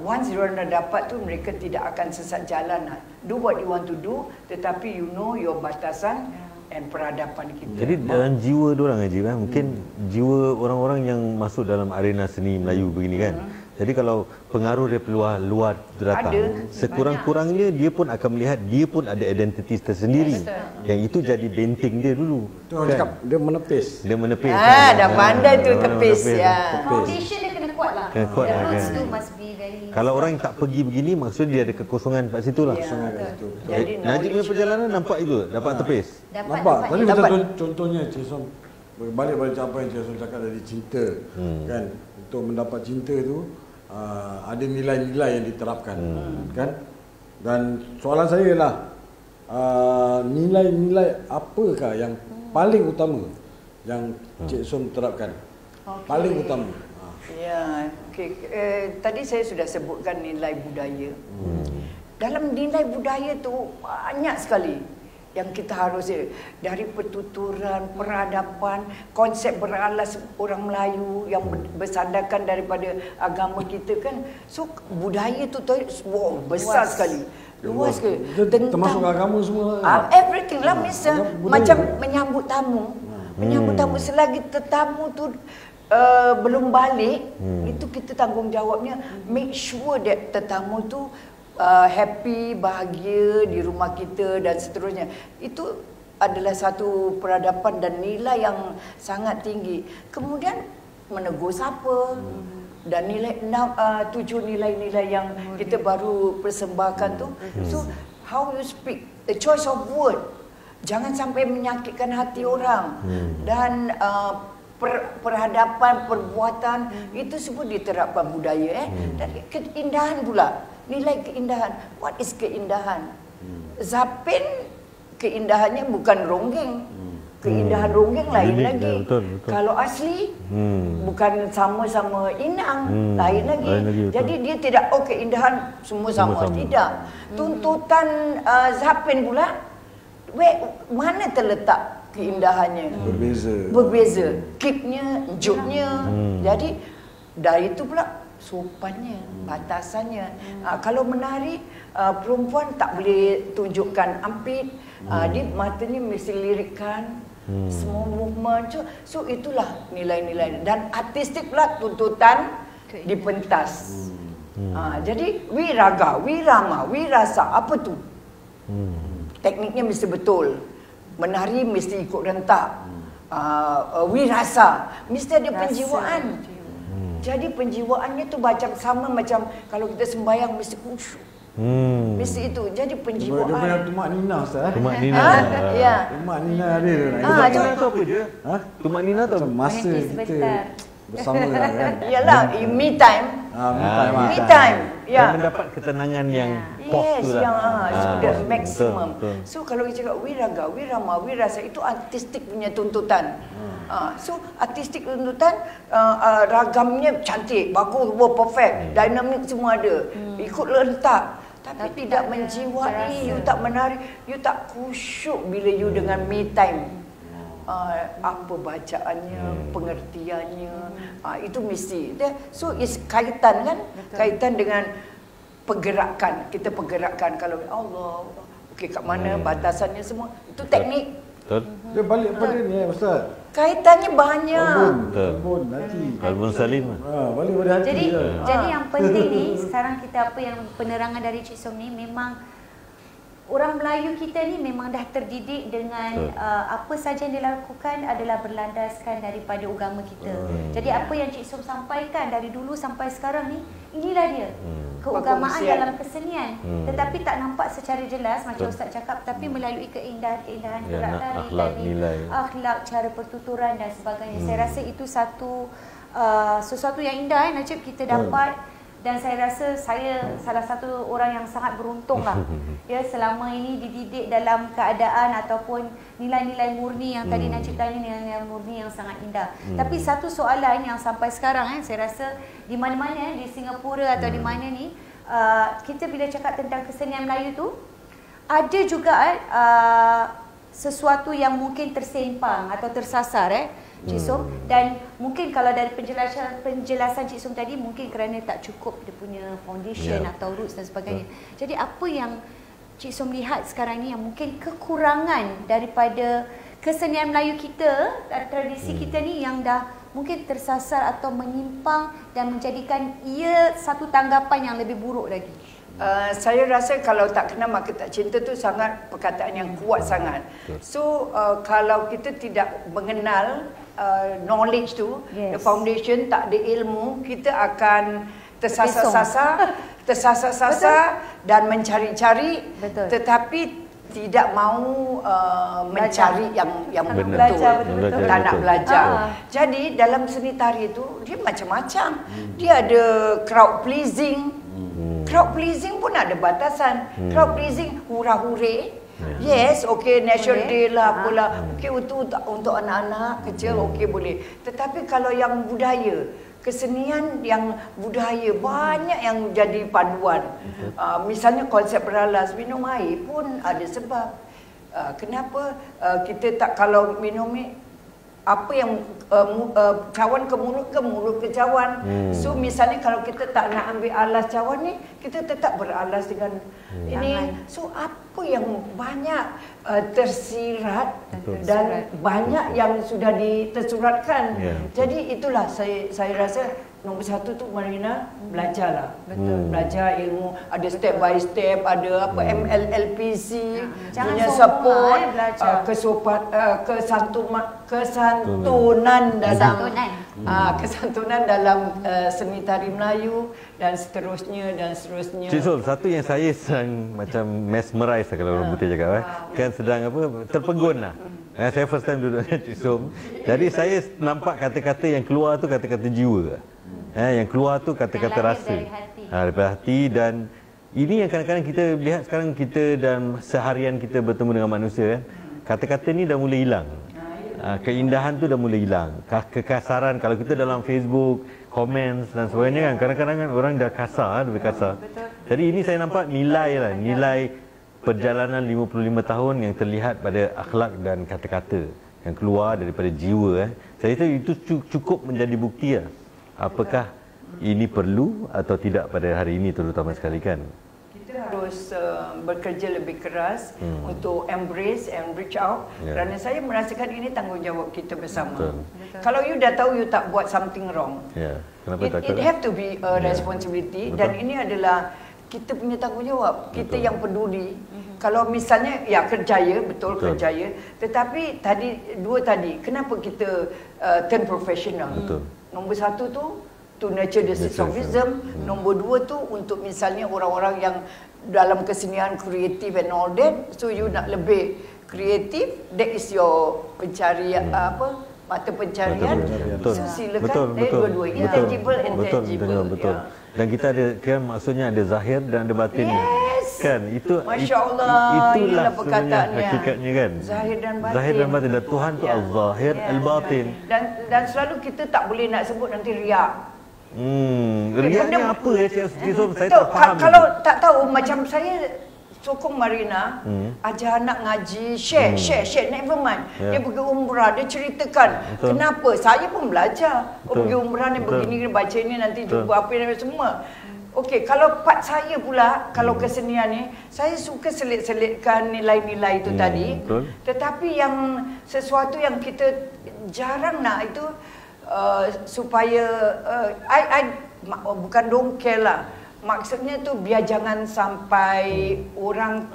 once diorang dah dapat tu, mereka tidak akan sesat jalan. Do what you want to do, tetapi you know your batasan dan peradaban kita. Jadi dalam jiwa diorang mungkin jiwa orang-orang yang masuk dalam arena seni Melayu begini kan. Jadi kalau pengaruh dari luar datang, sekurang-kurangnya dia pun akan melihat dia pun ada identiti tersendiri. Yang itu jadi benteng dia dulu. Orang cakap dia menepis. Dah pandai tu tepis ya. Foundation dia kena kuat lah. Kena kuat The lah, roots kan. tu must be very. Kalau orang yang tak pergi begini, maksudnya dia ada kekosongan kat situ lah. Jadi Najib punya perjalanan nampak itu, dapat tepis. Nampak. Tadi macam contohnya Cik Som, berbalik pada apa yang Cik Som cakap dari cinta, kan? Untuk mendapat cinta tu ada nilai-nilai yang diterapkan, kan? Dan soalan saya ialah nilai-nilai apakah yang paling utama yang Cik Som terapkan? Paling utama. Ya, tadi saya sudah sebutkan nilai budaya. Dalam nilai budaya tu banyak sekali yang kita harus, dari pertuturan, peradaban, konsep beralas orang Melayu yang bersandarkan daripada agama kita kan. So budaya tu besar sekali. Luas ke? Termasuk agama semua. Everything lah, macam menyambut tamu. Menyambut tamu, selagi tetamu tu belum balik, itu kita tanggungjawabnya make sure that tetamu tu happy, bahagia di rumah kita dan seterusnya. Itu adalah satu peradaban dan nilai yang sangat tinggi. Kemudian menegur siapa dan nilai 7 nilai-nilai yang kita baru persembahkan tu. So how you speak, the choice of word, jangan sampai menyakitkan hati orang. Dan perhadapan, perbuatan, itu semua diterapkan budaya. Dan keindahan pula, nilai keindahan. What is keindahan? Zapin, keindahannya bukan ronggeng. Keindahan ronggeng lain lagi. Betul. Kalau asli, bukan sama-sama inang, lain lagi. Jadi dia tidak, keindahan semua sama. Tidak. Tuntutan Zapin pula, mana terletak keindahannya? Berbeza. Kicknya, joknya. Jadi dari itu pula sopannya, batasannya. Kalau menari, perempuan tak boleh tunjukkan ampit. Dia matanya mesti lirikkan semua movement. So itulah nilai-nilai. Dan artistik pula tuntutan dipentas. Jadi wiraga, wirama, wirasa, apa tu? Tekniknya mesti betul. Menari mesti ikut rentak. Wirasa, mesti ada penjiwaan. Jadi penjiwaannya tu macam sama macam kalau kita sembahyang mesti khusyuk. Mesti itu. Jadi Dia penjiwaan. punya Tumak Nina Ustaz. Tumak Nina. Ya. Tumak Nina dia tu. Tumak Nina tu apa je? Tumak Nina tu Macam masa Berhenti kita sebentar. bersama lah kan. Yalah, me time. Me time. Dan Ya. mendapat ketenangan yang pos Yes, tu lah. yang sudah betul, maksimum. betul. So kalau kita cakap wiraga, wirama, wirasa itu artistik punya tuntutan. So artistik tuntutan ragamnya cantik, bagus, perfect, dinamik semua ada. Ikut letak. Tapi tidak menjiwai, you tak menarik, you tak khusyuk bila you dengan me time. Apa bacaannya, pengertiannya, itu mesti. So is kaitan kan? Kaitan dengan pergerakan. Kita pergerakan kalau Allah, okey kat mana batasannya semua. Itu teknik. Betul. Dia balik pada ni Ustaz. Kaitannya banyak. Kalbun hati. Kalbun Salim. Balik pada hati. Jadi lah. jadi yang penting ni sekarang kita apa yang penerangan dari Cik Som ni memang orang Melayu kita ni memang dah terdidik dengan apa saja yang dilakukan adalah berlandaskan daripada agama kita. Jadi apa yang Cik Som sampaikan dari dulu sampai sekarang ni, inilah dia. Keagamaan dalam kesenian. Tetapi tak nampak secara jelas macam Ustaz cakap, tapi melalui keindahan-keindahan gerak tari akhlak, tadi, nilai. akhlak, cara pertuturan dan sebagainya. Saya rasa itu sesuatu yang indah Najib kita dapat. Dan saya rasa saya salah satu orang yang sangat beruntung lah. Ya, selama ini dididik dalam keadaan ataupun nilai-nilai murni yang tadi Najib tanya, nilai-nilai murni yang sangat indah. Tapi satu soalan yang sampai sekarang saya rasa di mana-mana di Singapura atau di mana ni kita bila cakap tentang kesenian Melayu tu ada juga sesuatu yang mungkin tersempang atau tersasar Cik Som, dan mungkin kalau dari penjelasan Cik Som tadi mungkin kerana tak cukup dia punya foundation atau roots dan sebagainya. Jadi apa yang Cik Som lihat sekarang ni yang mungkin kekurangan daripada kesenian Melayu kita, tradisi kita ni yang dah mungkin tersasar atau menyimpang dan menjadikan ia satu tanggapan yang lebih buruk lagi? Saya rasa kalau tak kenal maka tak cinta tu sangat perkataan yang kuat sangat. So kalau kita tidak mengenal knowledge tu, the foundation, tak ada ilmu, kita akan tersasar-sasar dan mencari-cari, tetapi tidak mahu mencari yang betul, tak nak belajar. Jadi dalam seni tari itu dia macam-macam. Dia ada crowd pleasing. Crowd pleasing pun ada batasan. Crowd pleasing hura-hure. Yes, okey, National Day lah, apalah. Okey, untuk anak-anak kecil, okey boleh. Tetapi kalau yang budaya, kesenian yang budaya banyak yang jadi panduan. Misalnya konsep beralas, minum air pun ada sebab. Kenapa kita tak, kalau minum apa yang cawan ke mulut ke cawan. So misalnya kalau kita tak nak ambil alas cawan ni, kita tetap beralas dengan ini. So apa yang banyak tersirat dan banyak yang sudah tersuratkan. Jadi itulah saya rasa nombor satu tu Marina, belajarlah. Belajar ilmu, ada step by step, ada apa MLLPC, punya support, kesantunan dalam seni tari Melayu dan seterusnya. Cik Som, satu yang saya sedang macam mesmerize kalau orang putih cakap kan sedang apa terpegun lah. Saya first time duduk dengan Cik Som. Jadi saya nampak kata-kata yang keluar tu kata-kata jiwa. Yang keluar tu kata-kata rasa daripada hati. Dan ini yang kadang-kadang kita lihat sekarang kita dan seharian kita bertemu dengan manusia kata-kata ni dah mula hilang. Keindahan tu dah mula hilang. Kekasaran, kalau kita dalam Facebook comments dan sebagainya kan kadang-kadang kan orang dah kasar, lebih kasar. Jadi ini saya nampak nilai perjalanan 55 tahun yang terlihat pada akhlak dan kata-kata yang keluar daripada jiwa. Saya rasa itu cukup menjadi bukti apakah ini perlu atau tidak pada hari ini terutama sekali kan. Kita harus bekerja lebih keras untuk embrace and reach out, kerana saya merasakan ini tanggungjawab kita bersama. Kalau you dah tahu you tak buat something wrong, it have to be a responsibility. Dan ini adalah kita punya tanggungjawab, kita yang peduli. Kalau misalnya kerjaya, betul kerjaya, tetapi tadi kenapa kita turn professional? Nombor satu tu to nurture the sense of rhythm. Nombor 2 tu untuk misalnya orang-orang yang dalam kesenian kreatif and all that, so you nak lebih kreatif, that is your pencarian mata pencarian. Betul. So silakan. Betul. Dua-dua intangible and tangible. Betul. Dan kita ada kan maksudnya ada zahir dan ada batin. Yes. Kan itu Masya Allah, itulah perkataannya. hakikatnya kan. Zahir dan batin. Zahir dan batin. Dan Tuhan tu al-zahir al-batin. Dan selalu kita tak boleh nak sebut nanti riak. Riak ni apa ya Cik Som? Saya Tahu, tak faham. kalau tak tahu macam saya sokong Marina, ajar anak ngaji, share, never mind. Dia pergi umrah, dia ceritakan kenapa. Saya pun belajar. Pergi umrah ni begini, baca ni, nanti jumpa apa ni semua. Okey, kalau part saya pula, kalau kesenian ni, saya suka selit-selitkan nilai-nilai itu tadi. Betul. Tetapi yang sesuatu yang kita jarang nak itu supaya bukan dongkel lah. Maksudnya tu biar jangan sampai orang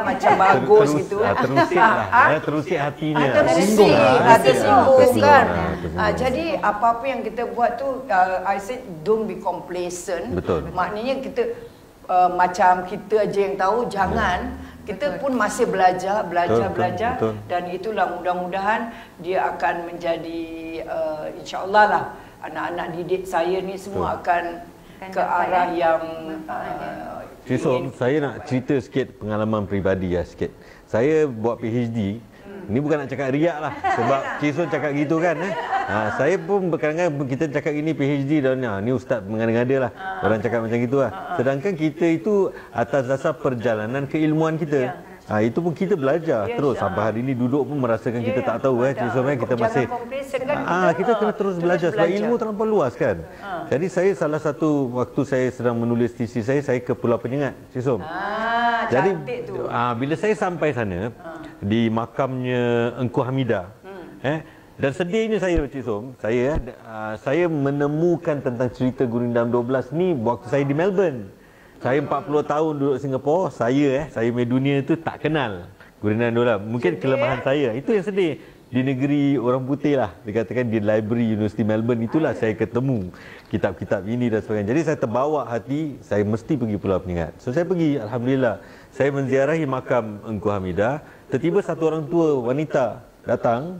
macam bagus gitu. Terusik lah. Terusik hatinya. Tersinggung kan. Jadi apa-apa yang kita buat tu, I said don't be complacent. Betul. Maknanya kita macam kita aja yang tahu, jangan. Kita pun masih belajar. Betul. Dan itulah mudah-mudahan dia akan menjadi insya-Allah lah anak-anak didik saya ni semua akan ke arah yang Cik Som, saya nak cerita sikit pengalaman peribadi sikit. Saya buat PhD, ni bukan nak cakap riak lah sebab Cik Som cakap gitu kan. Saya pun kadang-kadang kita cakap gini PhD dan ni ustaz mengada-ngada lah. Orang cakap macam gitu lah. Sedangkan kita itu atas dasar perjalanan keilmuan kita. Itu pun kita belajar terus sampai hari ini duduk pun merasakan kita tak tahu Cik Som kita masih kita kena terus belajar sebab ilmu terlampau luas kan. Jadi saya salah satu waktu saya sedang menulis tesis saya ke Pulau Penyengat Cik Som. Jadi bila saya sampai sana di makamnya Engku Hamidah dan sedihnya saya Cik Som, saya menemukan tentang cerita Gurindam 12 ni waktu saya di Melbourne. Saya 40 tahun duduk Singapura, saya dunia tu tak kenal Gurindam 12. Mungkin kelemahan saya. Itu yang sedih. Di negeri orang putih lah, dikatakan di library Universiti Melbourne, itulah saya ketemu kitab-kitab ini dan sebagainya. Jadi saya terbawa hati, saya mesti pergi Pulau Penyengat. So saya pergi, alhamdulillah. Saya menziarahi makam Engku Hamidah. Tiba-tiba satu orang tua wanita datang.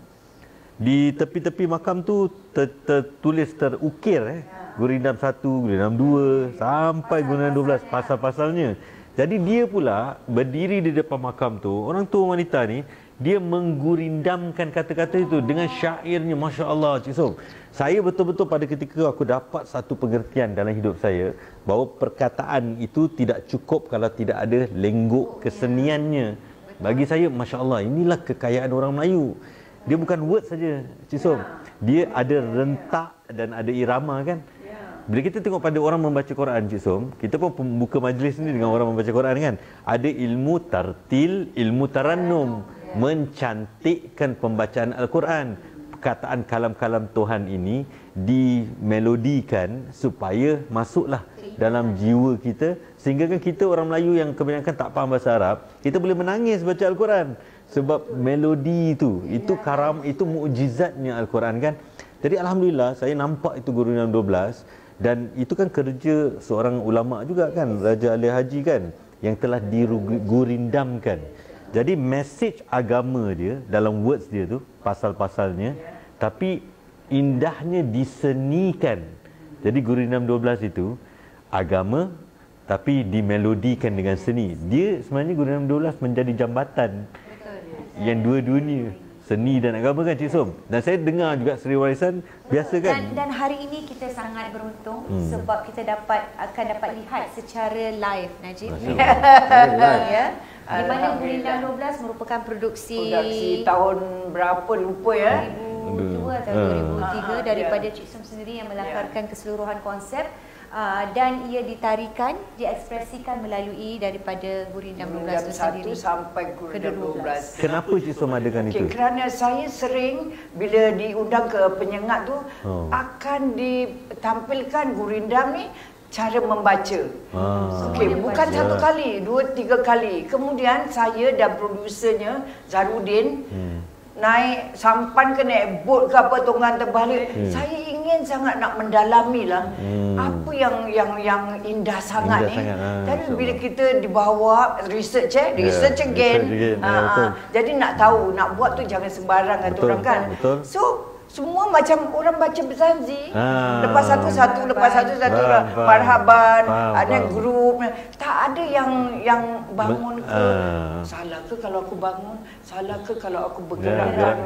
Di tepi-tepi makam tu tertulis, terukir Gurindam 1, Gurindam 2 sampai Gurindam 12 pasal-pasalnya. Jadi dia pula berdiri di depan makam tu, orang tua wanita ni, dia menggurindamkan kata-kata itu dengan syairnya. Masya Allah Cik Som, saya betul-betul pada ketika aku dapat satu pengertian dalam hidup saya bahawa perkataan itu tidak cukup kalau tidak ada lenggok keseniannya. Bagi saya, Masya Allah, inilah kekayaan orang Melayu. Dia bukan word saja Cik Som, dia ada rentak dan ada irama kan. Bila kita tengok pada orang membaca Quran Cik Som, kita pun buka majlis ni dengan orang membaca Quran kan. Ada ilmu tartil, ilmu tarannum, mencantikkan pembacaan Al-Quran. Perkataan kalam-kalam Tuhan ini dimelodikan supaya masuklah dalam jiwa kita, sehingga kan kita orang Melayu yang kebanyakan tak faham bahasa Arab, kita boleh menangis baca Al-Quran sebab melodi itu karam, itu mukjizatnya Al-Quran kan. Jadi alhamdulillah saya nampak itu Gurindam 12. Dan itu kan kerja seorang ulama juga kan, Raja Ali Haji kan, yang telah digurindamkan. Jadi message agama dia dalam words dia tu, pasal-pasalnya, tapi indahnya disenikan. Jadi Gurindam 12 itu agama tapi dimelodikan dengan seni. Dia sebenarnya Gurindam 12 menjadi jambatan yang dua dunia, seni dan agama kan Cik Som. Dan saya dengar juga Seri Warisan biasa kan. Dan hari ini kita sangat beruntung sebab kita akan dapat lihat secara live Najib. Ya. Di mana Gurindam 12 merupakan produksi tahun berapa lupa ya. 2002 atau 2003 daripada Cik Som sendiri yang melakarkan keseluruhan konsep. Dan ia ditarikan, diekspresikan melalui daripada Gurindam 12 itu sendiri sampai Gurindam 12. Kenapa Cik Som adakan itu? Kerana saya sering bila diundang ke Penyengat tu akan ditampilkan Gurindam ni cara membaca. Bukan satu kali, 2-3 kali. Kemudian saya dan produsernya Zarudin naik sampan ke naik bot ke apa tonggang terbalik. Saya ingin sangat nak mendalami lah apa yang indah sangat ni. Tapi bila kita dibawa research again. Jadi nak tahu, nak buat tu jangan sembarang kata orang kan. So semua macam orang baca berzanzi. Lepas satu marhaban, ada grup. Tak ada yang bangun ke. Salah ke kalau aku bangun? Salah ke kalau aku bergerak?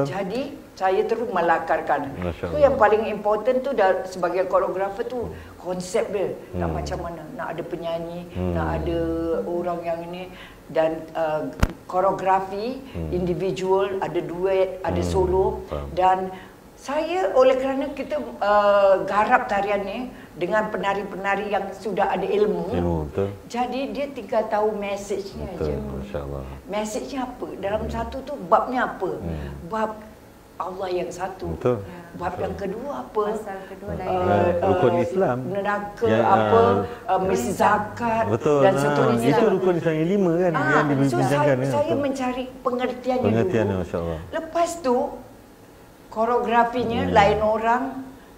Jadi saya terus melakarkan. Itu yang paling important tu sebagai koreografer tu konsep dia. Nak macam mana? Nak ada penyanyi, nak ada orang yang ini. Dan koreografi individual, ada duet, ada solo. Dan saya oleh kerana kita garap tarian ni dengan penari-penari yang sudah ada ilmu, jadi dia tinggal tahu mesejnya aja. Mesejnya apa? Dalam satu tu babnya apa? Bab Allah yang satu. Bab yang kedua apa? Rukun Islam. Neraka apa? Mesti zakat dan seterusnya. Itu rukun Islam yang 5 kan yang dibincangkan. Saya mencari pengertiannya dulu. Masya-Allah. Lepas tu koreografinya lain orang,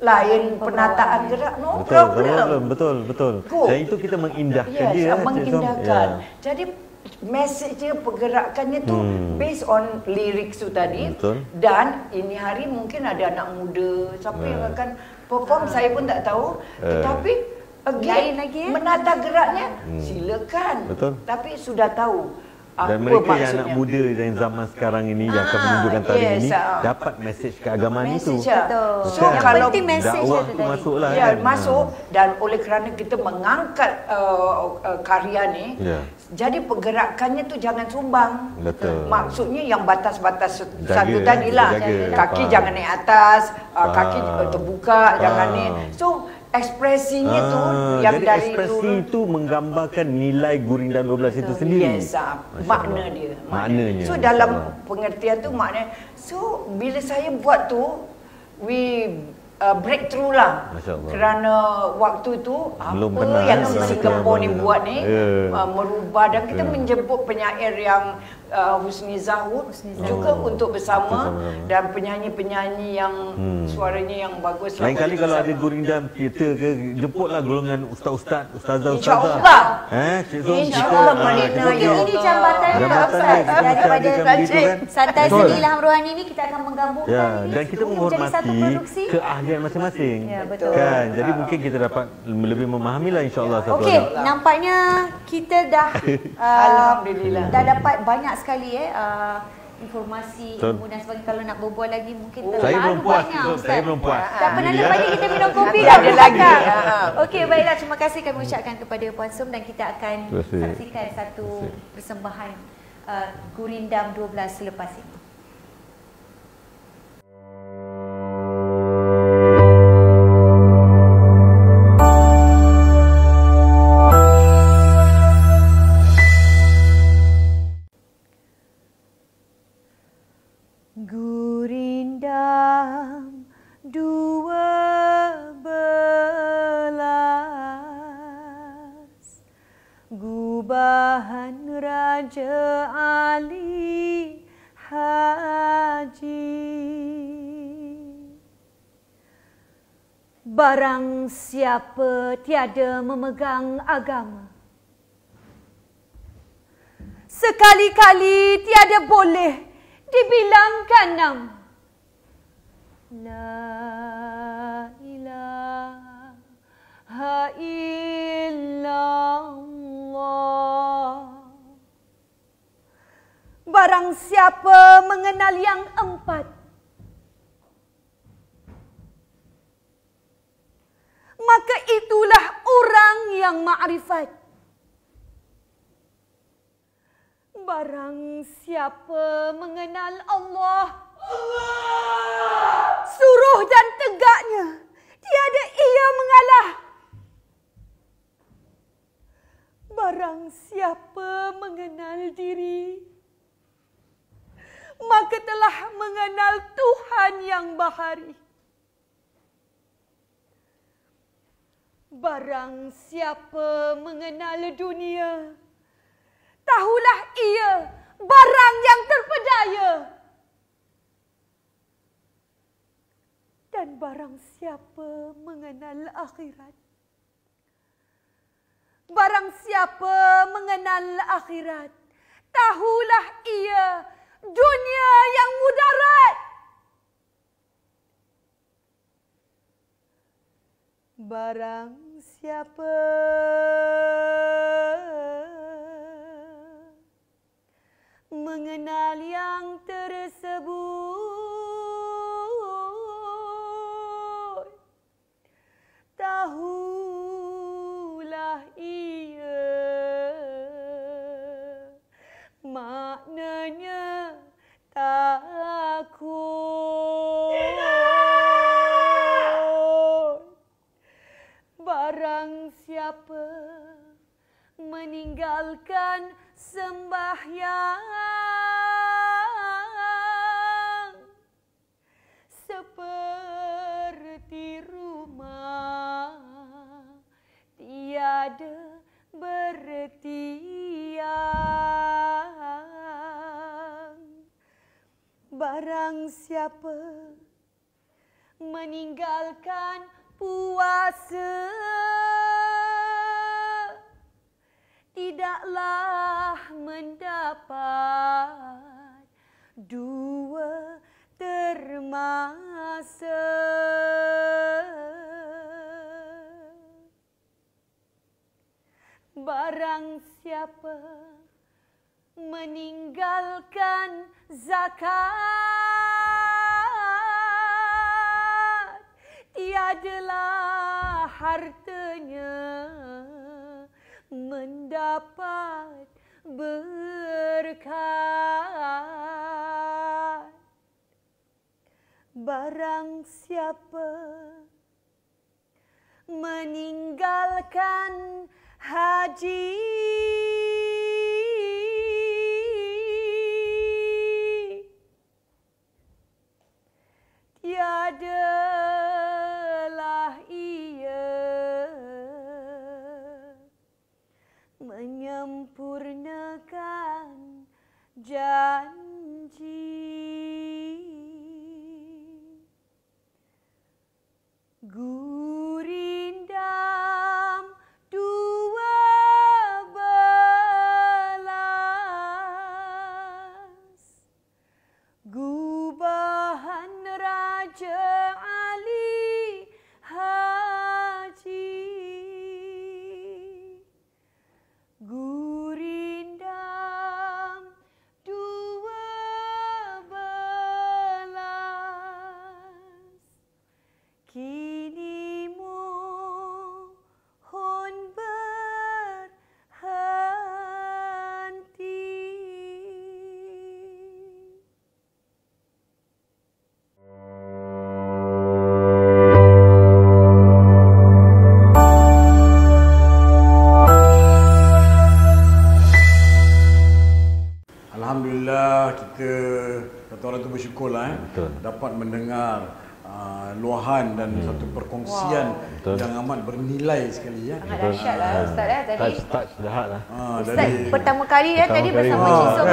lain penataan gerak, no problem. Betul. Dan itu kita mengindahkan dia. Mengindahkan. Jadi mesejnya, pergerakannya tu based on lyrics tu tadi. Dan ini hari mungkin ada anak muda, siapa yang akan perform saya pun tak tahu. Tetapi again menata geraknya silakan. Tapi sudah tahu dan mereka yang anak muda dan zaman sekarang ini yang akan menunjukkan tarian ini dapat mesej keagamaan itu. So kalau dakwah tu masuklah masuk dan oleh kerana kita mengangkat karya ni, jadi pergerakannya tu jangan sumbang. Maksudnya yang batas-batas satu tadilah. Kaki jangan naik atas, kaki terbuka, jangan ni. So ekspresinya tu yang jadi dari ekspresi dulu itu menggambarkan nilai Gurindam 12 itu sendiri. Makna dia. Maknanya. So dalam pengertian tu makna. So bila saya buat tu, we breakthrough lah. Kerana waktu tu apa yang Singapura ni buat ni merubah dan kita menjemput penyair yang Husni Zahud juga untuk bersama dan penyanyi-penyanyi yang suaranya yang bagus. Lain kali kalau ada Gurindam kita ke jemputlah golongan ustaz-ustaz, ustazah-ustazah. InsyaAllah. InsyaAllah Malina. Ini jambatan daripada Santai Seni Ilham Rohani ni kita akan menggabungkan dan kita menghormati keahlian masing-masing. Kan? Jadi mungkin kita dapat lebih memahamilah insya-Allah satu Okey, nampaknya kita dah alhamdulillah dah dapat banyak sekali informasi, ilmu dan sebagainya. Kalau nak berbual lagi mungkin saya belum puas. Saya belum puas. Tak pernah lepas ni kita minum kopi dah ada lagi. Okey, baiklah, terima kasih kami ucapkan kepada Puan Som dan kita akan saksikan satu persembahan Gurindam 12 selepas ini. Gurindam 12 gubahan Raja Ali Haji. Barang siapa tiada memegang agama, sekali-kali tiada boleh dibilangkan nama. La ilaha illallah. Barang siapa mengenal yang empat, maka itulah orang yang ma'rifat. Barang siapa mengenal Allah, suruh dan tegaknya, tiada ia mengalah. Barang siapa mengenal diri, maka telah mengenal Tuhan yang bahari. Barang siapa mengenal dunia, tahulah ia barang yang terpedaya. Dan barang siapa mengenal akhirat, barang siapa mengenal akhirat, tahulah ia dunia yang mudarat. Barang siapa mengenal yang tersebut, tahulah ia maknanya takut. Barang siapa meninggalkan sembahyang seperti rumah tiada bertiang. Barang siapa meninggalkan puasa tidaklah mendapat dua termasa. Barang siapa meninggalkan zakat tiadalah hartanya mendapat berkat. Barang siapa meninggalkan haji tiadalah ia menyempurnakan janji. Gurindam dua belas, gubahan Raja Ali Haji. Gurindam dua belas, kini mohon berhenti. Alhamdulillah, kita kata orang tu bersyukurlah dapat mendengar luahan dan satu perkongsian yang amat bernilai sekali ya. Amat dahsyat lah Ustaz tadi. Touch dah lah. Ustaz pertama kali tadi bersama Cik Som.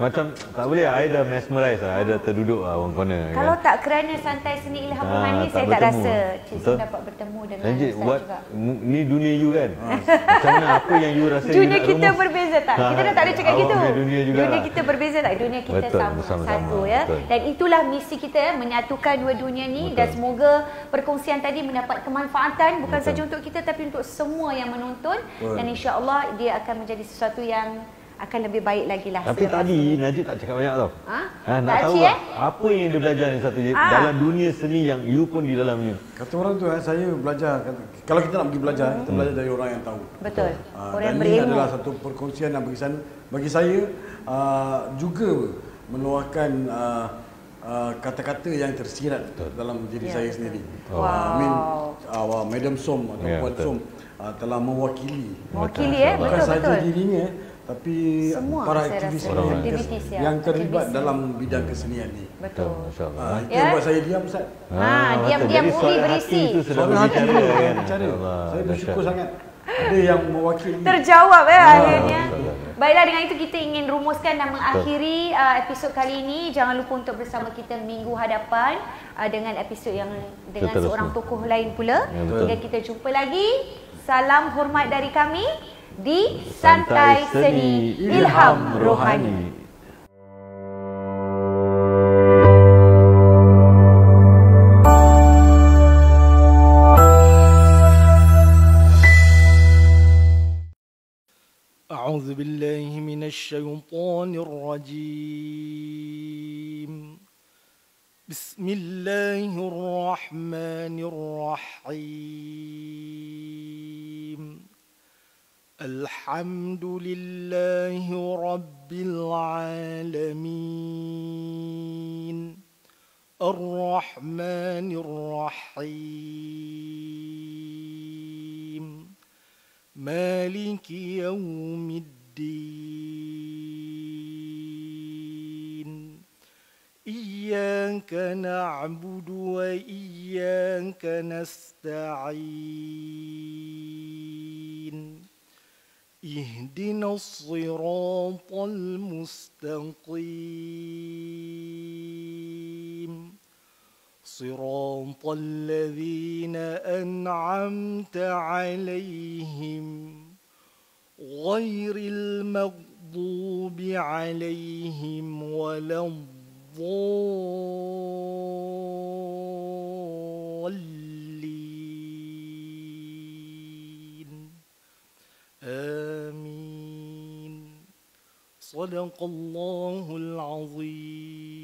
Macam tak boleh, I dah mesmerize lah. I dah terduduk lah orang corner. Kalau tak kerana Santai Seni Ilham Rohani, saya tak rasa Cik Som dapat bertemu dengan Ustaz juga. Ni dunia you kan. Macam mana, apa yang you rasa dunia kita berbeza tak? Kita dah tak ada cakap gitu. Dunia kita berbeza tak? Dunia kita sama satu ya. Dan itulah misi kita ya, menyatukan dua dunia ni. Dan semoga perkongsian tadi mendapat kemanfaatan bukan saja untuk kita tapi untuk semua yang menonton. Dan insya-Allah dia akan menjadi sesuatu yang akan lebih baik lagi lah. Tapi tadi Najib tak cakap banyak tau. Nak tahu apa yang dia belajar ni satu dalam dunia seni yang you pun di dalamnya. Kata orang tu saya belajar, kalau kita nak pergi belajar, kita belajar dari orang yang tahu. Betul. Orang yang berilmu. Ini berilmu. adalah satu perkongsian yang bagi saya juga meluahkan kata-kata yang tersirat dalam diri saya sendiri. Madam Som atau Puan Som telah mewakili bukan sahaja dirinya tapi semua para aktivis yang terlibat dalam bidang kesenian ni. Betul. Itu yang buat saya diam Ustaz. Diam-diam berisi. Suara hati bicara. Saya bersyukur sangat. Ada yang mewakili. Terjawab akhirnya. Baiklah, dengan itu kita ingin rumuskan dan mengakhiri episod kali ini. Jangan lupa untuk bersama kita minggu hadapan dengan episod yang dengan seorang tokoh lain pula. Hingga kita jumpa lagi. Salam hormat dari kami di Santai Seni Ilham Rohani. أعوذ بالله من الشيطان الرجيم بسم الله الرحمن الرحيم الحمد لله رب العالمين الرحمن الرحيم مالك يوم الدين إياك نعبد وإياك نستعين اهدنا الصراط المستقيم صراط الذين أنعمت عليهم غير المغضوب عليهم ولا الضالين آمين صدق الله العظيم.